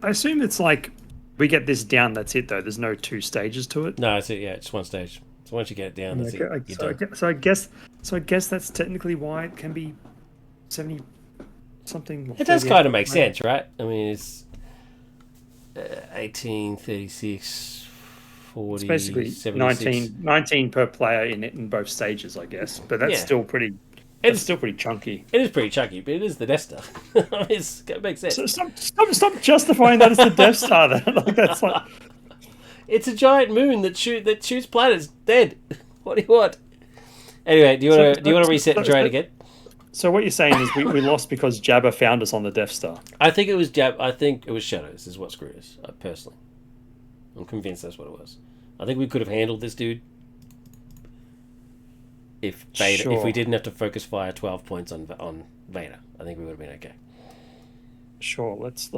I assume it's like we get this down. That's it, though. There's no 2 stages to it. No, it's just one stage. So once you get it down, that's it. You're done. So I guess that's technically why it can be 70 something. It does 38. kind of make sense, right? I mean, it's 18, 36, 40, It's basically 76. 19 per player in both stages, I guess. But that's Yeah. still pretty. It's still pretty chunky. It is pretty chunky, but it is the Death Star. It makes sense. So stop justifying that it's the Death Star. Then like that's like It's a giant moon that shoots planets dead. What do you want? Anyway, do you want to reset and try it again? So what you're saying is we lost because Jabba found us on the Death Star. I think it was I think it was Shadows is what screwed us. Personally, I'm convinced that's what it was. I think we could have handled this dude if Vader, if we didn't have to focus fire 12 points on Vader. I think we would have been okay. Sure, that's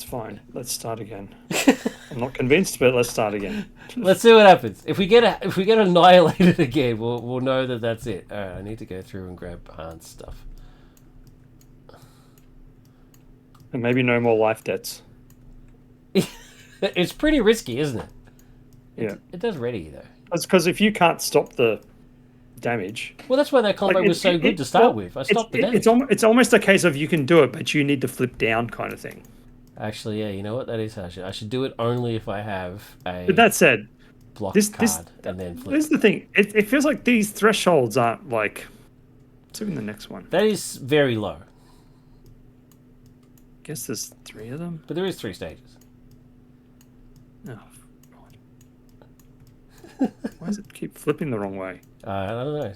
fine. Let's start again. I'm not convinced, but let's start again. Let's see what happens. If we get annihilated again, we'll know that that's it. All right, I need to go through and grab Han's stuff. And maybe no more life debts. It's pretty risky, isn't it? Yeah. It does ready though. That's because if you can't stop the damage. Well, that's why that combo was so good to start with. I stopped the damage. It's almost a case of you can do it, but you need to flip down kind of thing. Actually, yeah, you know what? That is how I should do it only if I have a. But that said, block card and then flip. This is the thing. It feels like these thresholds aren't like. What's even the next one? That is very low. Guess there's 3 of them. But there is 3 stages. Oh, God. Why does it keep flipping the wrong way? I don't know.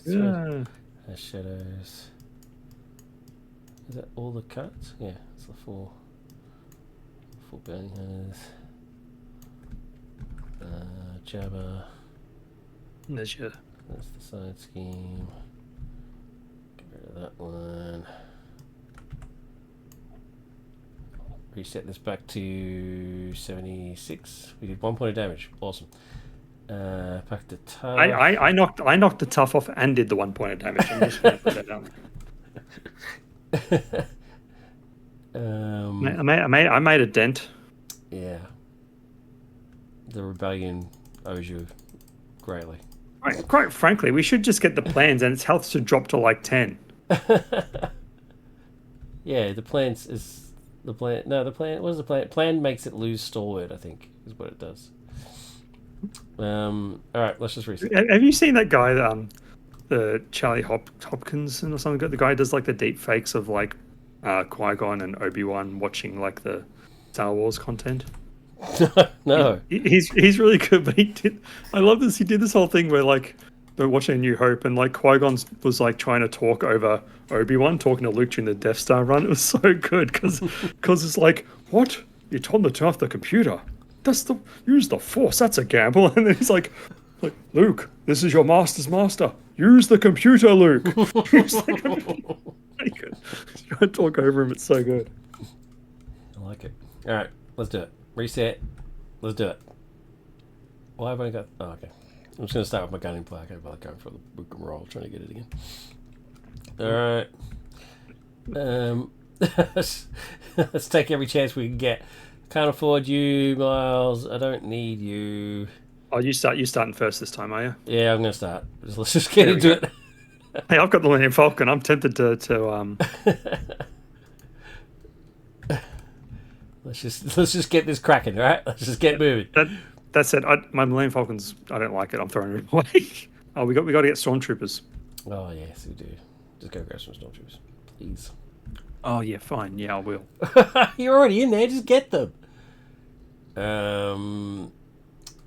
Shadows. Is that all the cuts? Yeah, it's the 4 bounty hunters. Jabba. There's your. That's the side scheme. Get rid of that one. Reset this back to 76. We did 1 point of damage. Awesome. Back to tough. I knocked the tough off and did the 1 point of damage. I'm just going to put that down. I made a dent. Yeah. The rebellion owes you greatly. Quite frankly, we should just get the plans, and its health should drop to like 10. Yeah, the plans is. The plan. No, the plan. What is the plan? Plan makes it lose stalwart, I think, is what it does. All right, let's just reset. Have you seen that guy, the Charlie Hopkins or something? The guy who does like the deep fakes of like Qui-Gon and Obi-Wan watching like the Star Wars content. No. He's really good, but he did. I love this. He did this whole thing where like they're watching A New Hope, and like Qui-Gon was like trying to talk over Obi-Wan, talking to Luke during the Death Star run. It was so good because it's like, what? You told him to turn off the computer. Use the Force. That's a gamble. And then he's like, Luke, this is your master's master. Use the computer, Luke. Use the computer. You can't talk over him. It's so good. I like it. All right, let's do it. Reset. Let's do it. Why have I got? Oh, okay. I'm just going to start with my gunning play. I can't bother going for the book and roll, trying to get it again. All right. Let's take every chance we can get. Can't afford you, Miles. I don't need you. Oh, you starting first this time, are you? Yeah, I'm going to start. Let's just get into it. Hey, I've got the Millennium Falcon. I'm tempted to Let's just get this cracking, all right? Let's just get moving. That said, my Millennium Falcons, I don't like it. I'm throwing it away. Oh, we got to get Stormtroopers. Oh yes, we do. Just go grab some Stormtroopers, please. Oh yeah, fine. Yeah, I will. You're already in there. Just get them. All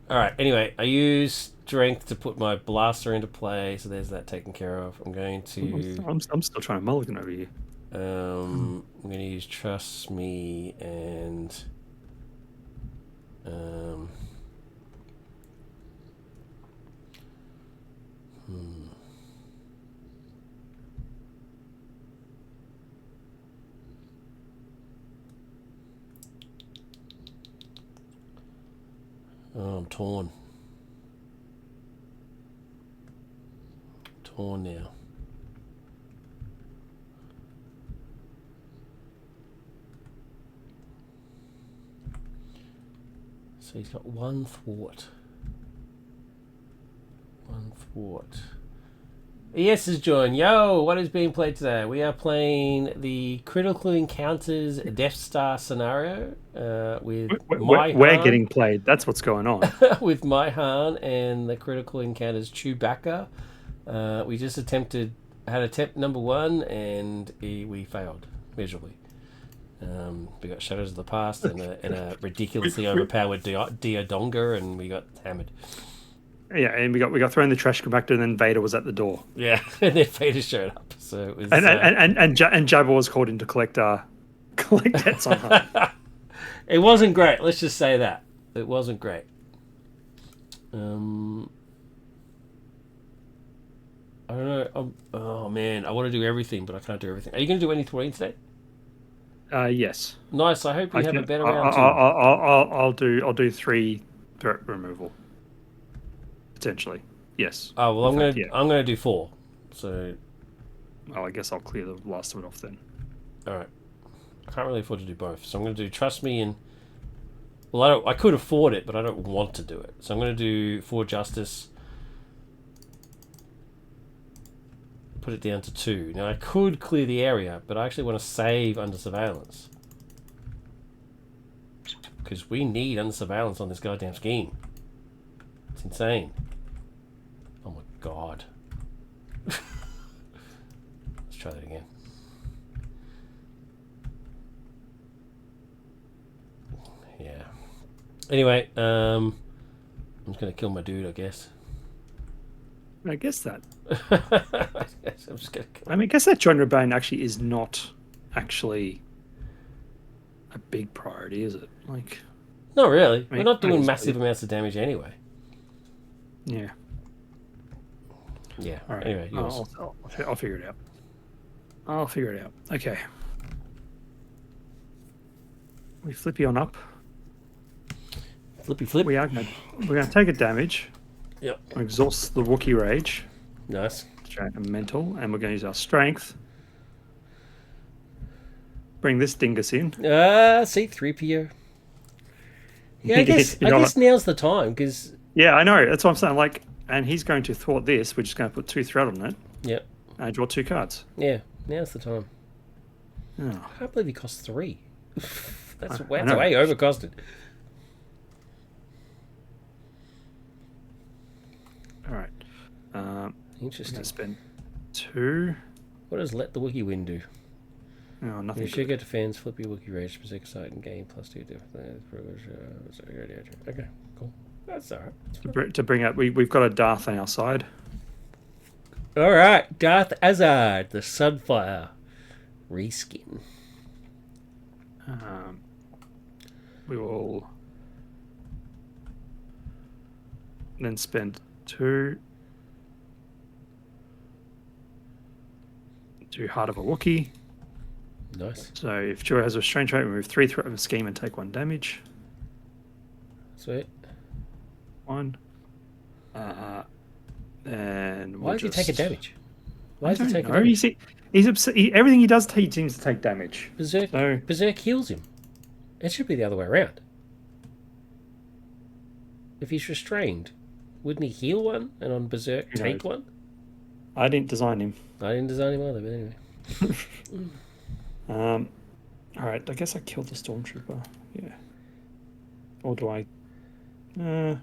right. Anyway, I use strength to put my blaster into play, so there's that taken care of. I'm going to. I'm still trying to mulligan over here. I'm going to use trust me and. Oh, I'm torn. Torn now. So he's got one thwart. One thwart. Yes, is joined. Yo, what is being played today? We are playing the Critical Encounters Death Star scenario with we're getting played. That's what's going on. With Myhan and the Critical Encounters Chewbacca. We just attempted had attempt number 1, and we failed miserably. We got Shadows of the Past and a ridiculously overpowered Diodonga, and we got hammered. Yeah, and we got thrown in the trash compactor, and then Vader was at the door. Yeah, and then Vader showed up. So it was, and Jabba was called in to collect debts on her. It wasn't great. Let's just say that it wasn't great. I don't know. Oh man, I want to do everything, but I can't do everything. Are you going to do any terrain today? Yes. Nice. I hope you have a better round too. I'll do 3 threat removal. Potentially, yes. Oh well, I'm gonna do 4. So. Well, I guess I'll clear the last one off then. All right. I can't really afford to do both, so I'm gonna do Trust Me and. Well, I could afford it, but I don't want to do it. So I'm gonna do 4 Justice. Put it down to 2. Now I could clear the area, but I actually want to save Under Surveillance because we need Under Surveillance on this goddamn scheme. It's insane. Oh my god. Let's try that again. Yeah. Anyway, I'm just gonna kill my dude, I guess. I guess that. I'm just gonna kill him. I mean, I guess that John Rebane actually is not actually a big priority, is it? Like, Not really. I mean, We're not doing it's- massive amounts of damage anyway. yeah. Yeah. All right. Anyway, yours. I'll figure it out. I'll figure it out. Okay. We flippy on up. Flippy flip. We're gonna take a damage. Yep. Exhaust the Wookiee rage. Nice. Strength and mental, and we're going to use our strength. Bring this dingus in. C-3PO. Yeah, I guess now's the time because. Yeah, I know. That's what I'm saying. Like, and he's going to thwart this, which is going to put 2 threat on it. Yep. And draw 2 cards. Yeah, now's the time. Oh. I can't believe he costs 3. That's I way know. overcosted. All right. I'm Interesting. going to spend 2. What does Let the Wookiee Win do? Oh, nothing. You should get to fans, Flippy Wookiee Rage, Berserk Sight, and gain +2 different. Okay, cool. That's alright. To bring up, we've got a Darth on our side. Alright, Darth Azard, the Sunfire reskin. We will then spend 2 Heart of a Wookiee. Nice. So if Chura has a restraint trait, remove 3 threat of a scheme and take 1 damage. Sweet. 1. And Why does he take a damage? Why does he take a No, damage? he's upset. Everything he does, he seems to take damage. Berserk, So Berserk heals him. It should be the other way around. If he's restrained, wouldn't he heal one and on Berserk Who take knows? one? I didn't design him. I didn't design him either, but anyway. All right, I guess I killed the stormtrooper. Yeah. Or do I? No.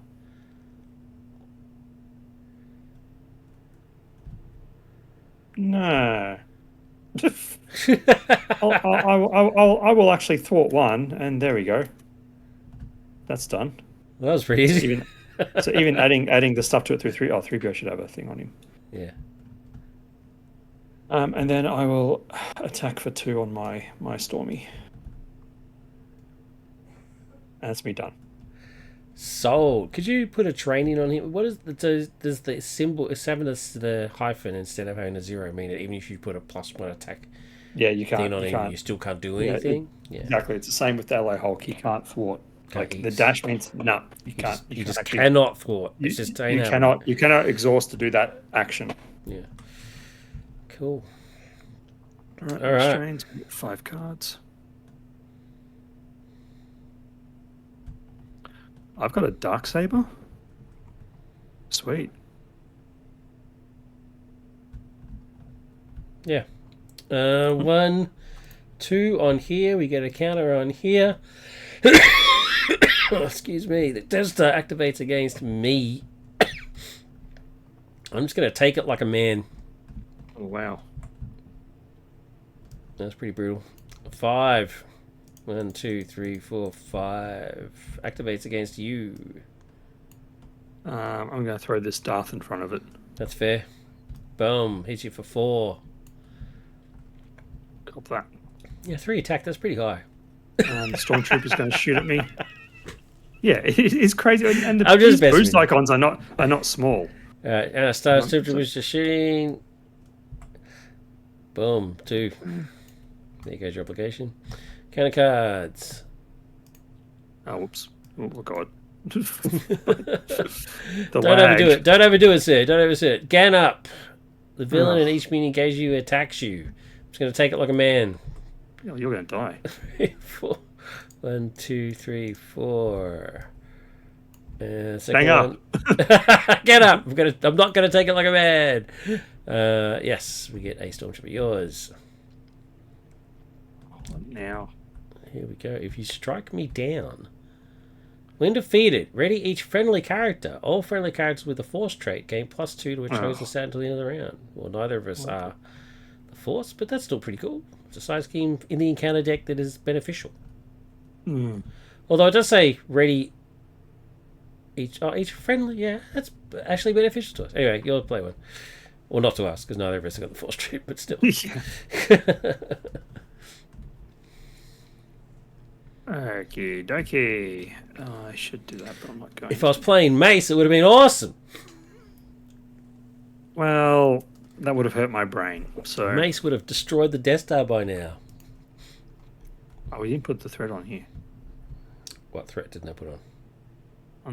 I will actually thwart 1, and there we go. That's done. That was pretty easy. Even adding the stuff to it through 3. Oh, 3PO should have a thing on him. Yeah. And then I will attack for 2 on my Stormy. And that's me done. Sold. Could you put a training on him? What is does the symbol is having the hyphen instead of having a 0 mean that even if you put a +1 attack Yeah, you can't. thing on You him, can't. you still can't do Yeah, anything? Yeah. Exactly. It's the same with the LA Hulk. You can't thwart. Can't Like the use. dash means no. You You can't. just, you just actually- cannot thwart. You, It's just you cannot. You cannot exhaust to do that action. Yeah. Cool. All right. All right. Restraints, 5 cards. I've got a Darksaber. Sweet. Yeah. 1, 2 on here. We get a counter on here. Oh, excuse me. The Tester activates against me. I'm just going to take it like a man. Oh, wow. That's pretty brutal. 5. 1, 2, 3, 4, 5. Activates against you. I'm going to throw this Darth in front of it. That's fair. Boom. Hits you for 4. Cop that. Yeah, 3 attack. That's pretty high. The Stormtrooper's going to shoot at me. Yeah, it's crazy. And I'm just these boost messing with icons are not small. Alright, and Star Stormtrooper's just shooting. Boom. 2. There goes your application. Counter cards. Oh, whoops. Oh, God. Don't overdo it. Don't overdo it, sir. Don't overdo it. Gan up. The villain in each minion engage you attacks you. I'm just going to take it like a man. Oh, you're going to die. 4. 1, 2, 3, 4. Bang up. Get up. I'm not going to take it like a man. Yes, we get a Stormtrooper. Yours. Now. Here we go. If you strike me down. When defeated, ready each friendly character. All friendly characters with the Force trait gain +2 to a chosen stat until the end of the round. Well, neither of us are the Force, but that's still pretty cool. It's a side scheme in the encounter deck that is beneficial. Although it does say ready each friendly. Yeah, that's actually beneficial to us. Anyway, you'll play one. Well, not to us, because neither of us have got the Force trait, but still. Okie dokie. I should do that, but I'm not going. If I was playing Mace, it would have been awesome. Well, that would have hurt my brain. So Mace would have destroyed the Death Star by now. Oh, we didn't put the threat on here. What threat didn't I put on?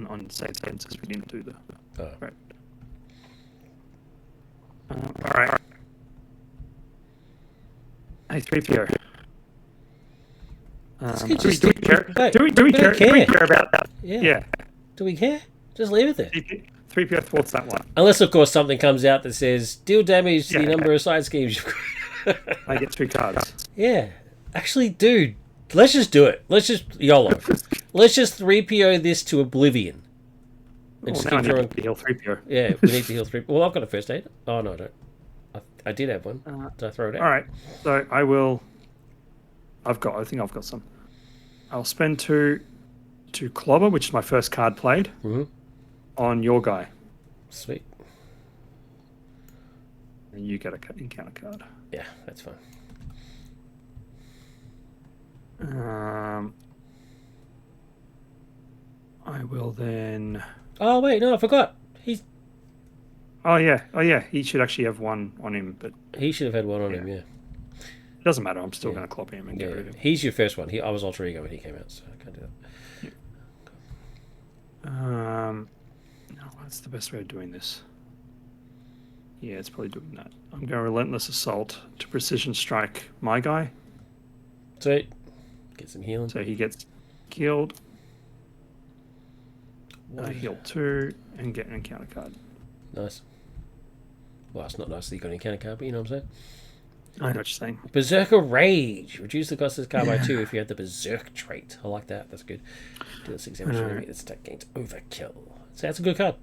On save senses, we didn't do the threat. All right. Hey, 3PO. Do we care about that? Yeah. Do we care? Just leave it there. 3PO thwarts that one. Unless, of course, something comes out that says, deal damage to the number of side schemes you've got. I get 2 cards. Yeah. Actually, dude, let's just do it. Let's just YOLO. Let's just 3PO this to oblivion. Well, now I need to heal 3PO. Yeah, we need to heal 3PO. Well, I've got a first aid. Oh, no, I don't. I did have one. Did I throw it out? All right. So I will... I think I've got some. I'll spend 2 to Clobber, which is my first card played, on your guy. Sweet. And you get a encounter card. Yeah, that's fine. I will then... Oh, wait, no, I forgot. Oh, yeah. He should actually have one on him, but... He should have had one on him, yeah. It doesn't matter. I'm still going to clop him and get rid of him. He's your first one. I was Alter Ego when he came out, so I can't do that. No, that's the best way of doing this. Yeah, it's probably doing that. I'm going Relentless Assault to Precision Strike my guy. Sweet. Get some healing. So he gets killed. I heal 2 and get an encounter card. Nice. Well, it's not nice that you got an encounter card, but you know what I'm saying? I know what you're saying. Berserker Rage. Reduce the cost of this card by 2 if you have the Berserk trait. I like that. That's good. Do the 6 damage to this attack gains overkill. So that's a good card.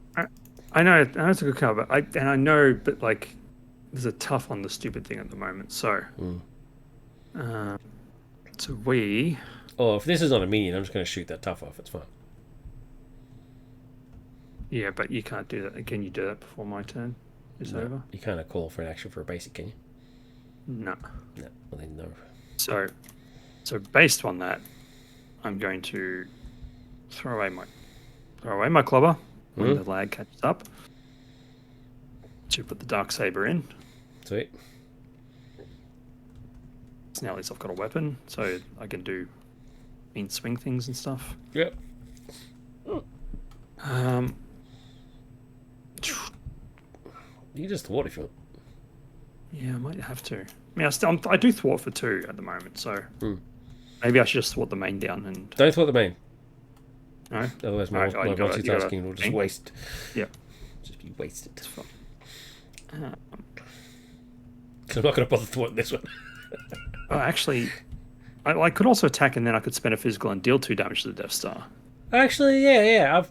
I know it's a good card, but I know, but like, there's a tough on the stupid thing at the moment. So, so we. Oh, if this is not a minion, I'm just going to shoot that tough off. It's fine. Yeah, but you can't do that. Can you do that before my turn is over? You can't call for an action for a basic, can you? No. No. Well, then no. So based on that, I'm going to throw away my Clobber when the lag catches up. To put the Darksaber in. Sweet. So now at least I've got a weapon, so I can do mean swing things and stuff. Yep. You just thwart if you want. Yeah, I might have to. I mean, I do thwart for 2 at the moment, so maybe I should just thwart the main down and. Don't thwart the main. No. Otherwise, my multitasking will just waste. Yeah. Just be wasted. It's fine. Because I'm not going to bother thwarting this one. Actually, I could also attack and then I could spend a physical and deal 2 damage to the Death Star. Actually, yeah.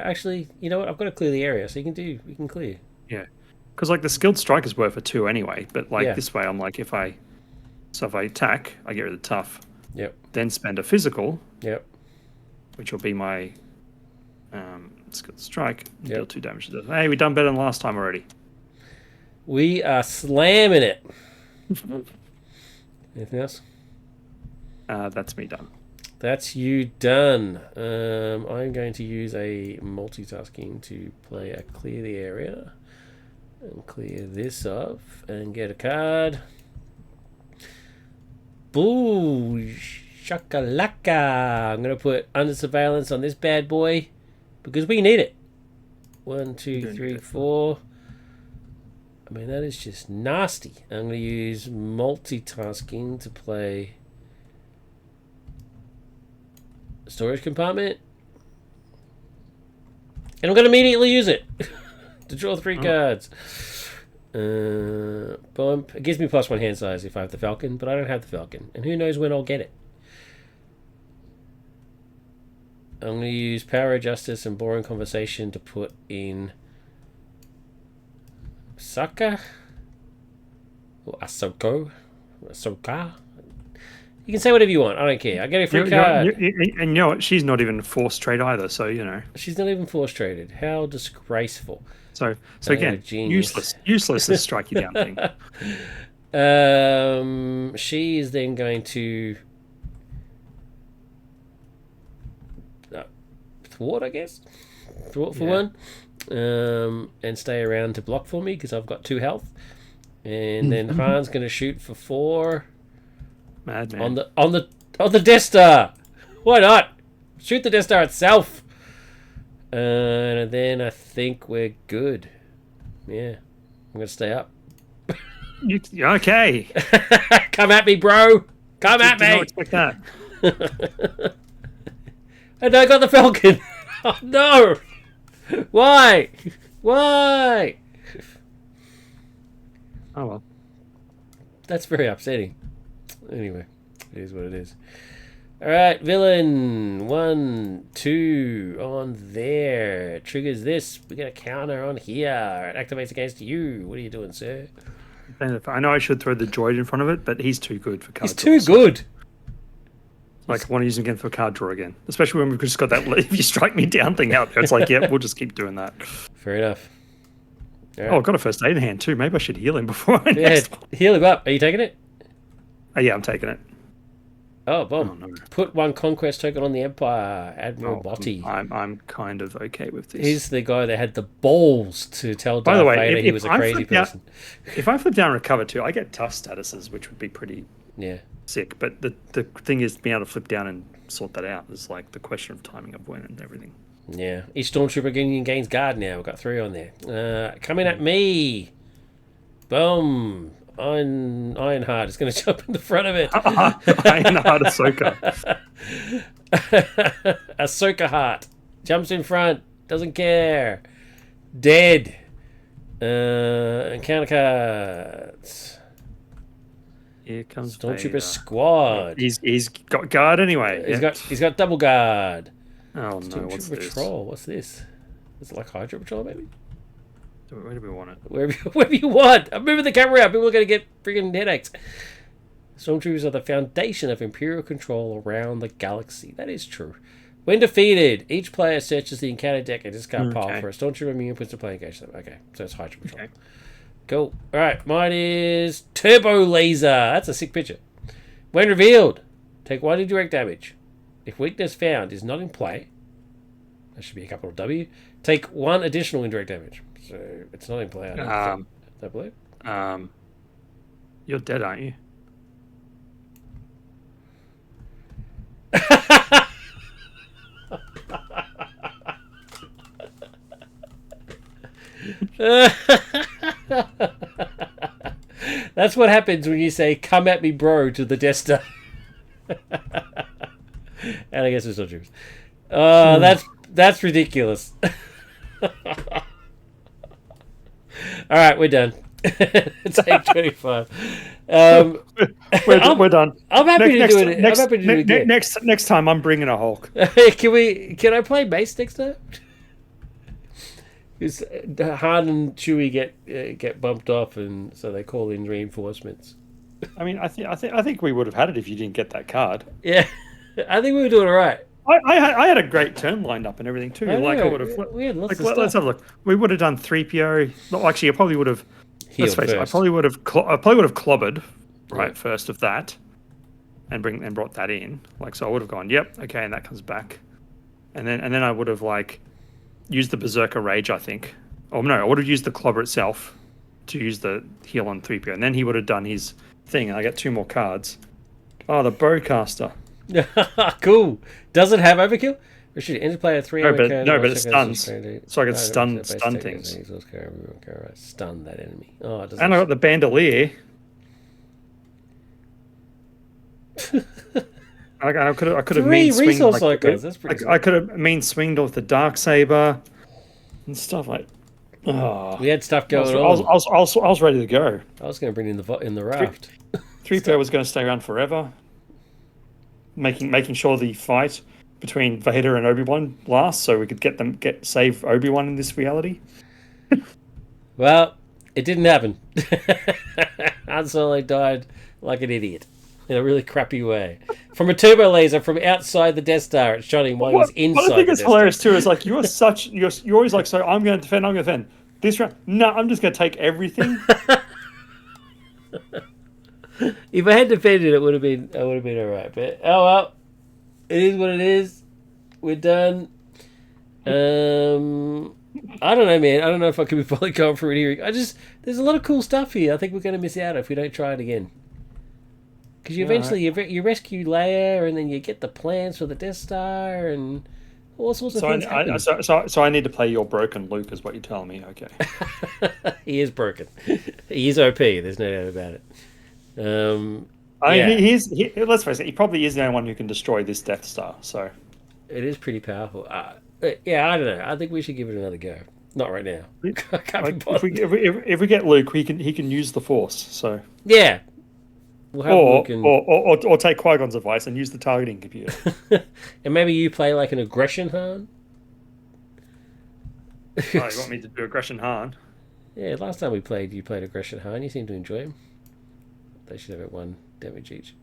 Actually, you know what? I've got to clear the area, so you can clear. Yeah. Because like the skilled strikers were for 2 anyway, but like Yeah. this way, I'm like if I attack, I get rid of the tough, Yep. then spend a physical, Yep. which will be my skilled strike, Yep. deal 2 damage to it. Hey, we done better than last time already. We are slamming it. Anything else? That's me done. That's you done. I'm going to use a multitasking to play a clear the area and clear this off and get a card. Boo! Shakalaka! I'm going to put under surveillance on this bad boy because we need it. 1, 2, 3, 4. I mean, that is just nasty. I'm going to use multitasking to play storage compartment. And I'm going to immediately use it to draw 3 cards. Bump. It gives me +1 hand size if I have the Falcon, but I don't have the Falcon. And who knows when I'll get it. I'm going to use Power of Justice and Boring Conversation to put in Saka or Ahsoka. You can say whatever you want. I don't care. I get a free card. And you know what? She's not even 4 straight either. So you know. She's not even 4 straighted. How disgraceful. So again, genius. useless this strike you down thing. She is then going to thwart, I guess. Thwart for 1. And stay around to block for me because I've got 2 health. And then Han's going to shoot for 4 Madman. on the Death Star. Why not? Shoot the Death Star itself. And then I think we're good. Yeah, I'm going to stay up. Okay. Come at me, bro. Come at Did me. not expect that. And I got the Falcon. Oh, no. Why? Why? Oh well. That's very upsetting. Anyway, it is what it is. All right, villain 1, 2 on there. Triggers this. We get a counter on here. It activates against you. What are you doing, sir? I know I should throw the droid in front of it, but he's too good for card He's draw. too good. Like, I want to use him again for a card draw again. Especially when we've just got that if you strike me down thing out there. It's like, yeah, we'll just keep doing that. Fair enough. All right. Oh, I've got a first aid in hand too. Maybe I should heal him before I Yeah, next one. heal him up. Are you taking it? Oh, yeah, I'm taking it. Oh, boom. Oh, no. Put 1 conquest token on the Empire. Admiral Botti. I'm kind of okay with this. He's the guy that had the balls to tell By the Darth way, Vader he if was a I crazy flip down- person. If I flip down and recover too, I get tough statuses, which would be pretty Yeah. sick. But the thing is, being able to flip down and sort that out is like the question of timing of when and everything. Yeah. Each Stormtrooper gains guard now. We've got 3 on there. Coming at me. Boom. Ironheart is going to jump in the front of it. Ironheart Ahsoka. Ahsoka Heart. Jumps in front. Doesn't care. Dead. Encounter cards. Here comes Stormtrooper Vader. Squad. He's got guard anyway. He's got double guard. Oh no, Stormtrooper what's this? Patrol. What's this? Is it like Hydra Patrol, maybe? Where do we want it? Wherever you want. I'm moving the camera out. People are going to get freaking headaches. Stormtroopers are the foundation of Imperial control around the galaxy. That is true. When defeated, each player searches the encounter deck and discard pile for a Stormtrooper minion puts a play engage them. Okay, so it's Hydra Patrol. Okay. Cool. Alright, mine is Turbo Laser. That's a sick picture. When revealed, take 1 indirect damage. If weakness found is not in play, that should be a capital W, take 1 additional indirect damage. So it's not in play. I don't believe. You're dead, aren't you? That's what happens when you say "come at me, bro" to the Death Star. And I guess it's not true. That's ridiculous. All right, we're done. It's 8:25. We're done. I'm happy to do it. I'm happy to do it again. Next time, I'm bringing a Hulk. Can I play Mace next time? Because Han and Chewie get bumped off, and so they call in reinforcements. I mean, I think we would have had it if you didn't get that card. Yeah, I think we were doing all right. I had a great turn lined up and everything too. I Like know. I would have. We had lots Like, of stuff. let's have a look. We would have done 3PO. Well, actually, I probably would have. Heal Let's face it. I first. probably would have. I probably would have clobbered, right, Yeah. first of that, and brought that in. Like, so I would have gone, yep, okay, and that comes back, and then I would have like used the Berserker Rage, I think. Oh no, I would have used the clobber itself to use the heal on 3PO, and then he would have done his thing, and I get 2 more cards. Oh, the Bowcaster. Cool. Does it have overkill? Or should enter player 3 No, armor but- card, no, one but it second, stuns. So I could stun base things. Stun that enemy. Oh, it doesn't. And I got the Bandolier. I could have 3 mean swinged resource like, icons. That's pretty. I could have mean swinged with the Darksaber and stuff like. Oh, We had stuff going I was, on. I was ready to go. I was going to bring in the raft. 3PO was going to stay around forever, making sure the fight between Vader and Obi-Wan lasts, so we could save Obi-Wan in this reality. Well, it didn't happen. Han Solo died like an idiot in a really crappy way. From a turbo laser from outside the Death Star, it shot him while he was inside. What I think the is Death hilarious too is like you're always like, so I'm going to defend. This round, no, I'm just going to take everything. If I had defended, I would have been alright. But oh well, it is what it is. We're done. I don't know, man. I don't know if I can be fully going through it here. There's a lot of cool stuff here. I think we're going to miss out if we don't try it again. Because you eventually you rescue Leia, and then you get the plans for the Death Star, and all sorts of things happen. So I need to play your broken Luke, is what you're telling me? Okay. He is broken. He is OP. There's no doubt about it. Let's face it. He probably is the only one who can destroy this Death Star. So it is pretty powerful. Yeah, I don't know. I think we should give it another go. Not right now. I can't be bothered. if we get Luke, he can use the Force. So Yeah. We'll have Luke or take Qui-Gon's advice and use the targeting computer. and maybe you play like an aggression Han. Oh, you want me to do aggression Han? Yeah, last time we played, you played aggression Han. You seem to enjoy him. They should have it 1 damage each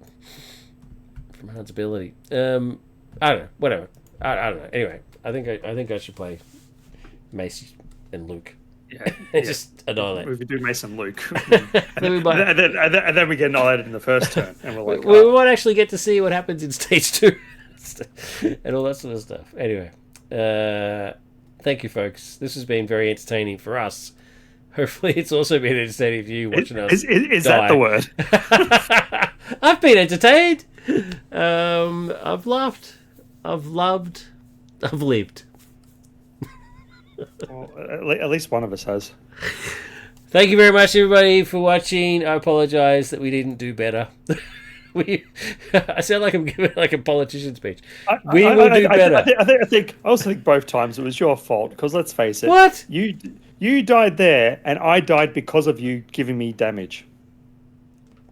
from Han's ability. I don't know. Whatever. I don't know. Anyway, I think I should play Mace and Luke. Yeah, Just annihilate. We could do Mace and Luke, Then we and then we get annihilated in the first turn, and we're like, we might actually get to see what happens in stage 2 and all that sort of stuff. Anyway, thank you, folks. This has been very entertaining for us. Hopefully, it's also been entertaining for you watching us. Is that the word? I've been entertained. I've laughed. I've loved. I've lived. Well, at least one of us has. Thank you very much, everybody, for watching. I apologise that we didn't do better. I sound like I'm giving like a politician speech. We will do better. I also think both times it was your fault, because let's face it. What? You died there, and I died because of you giving me damage.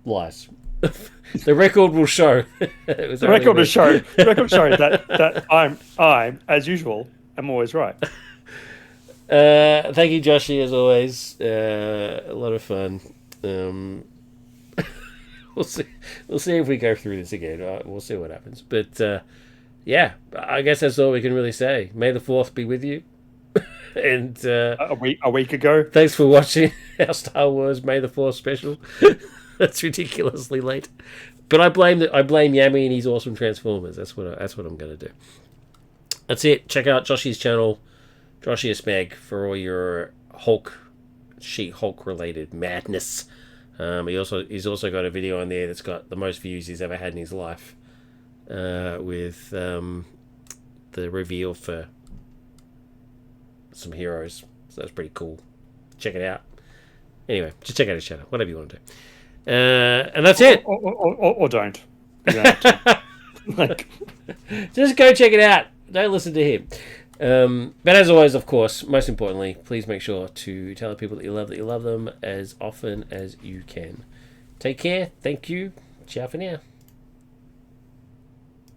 Lies. The record will show. The record will show that I'm as usual, am always right. Thank you, Joshy, as always. A lot of fun. We'll see if we go through this again. We'll see what happens. But yeah, I guess that's all we can really say. May the 4th be with you. And a week ago. Thanks for watching our Star Wars May the 4th special. That's ridiculously late. But I blame Yami and his awesome Transformers. That's what I'm going to do. That's it. Check out Joshy's channel, Joshua Smeg, for all your She-Hulk related madness. He's also got a video on there that's got the most views he's ever had in his life, with the reveal for some heroes. So that's pretty cool. Check it out. Anyway, just check out his channel, whatever you want to do. And that's it. Or don't. You don't have to. Like, just go check it out. Don't listen to him. But as always, of course, most importantly, please make sure to tell the people that you love them as often as you can. Take care. Thank you. Ciao for now.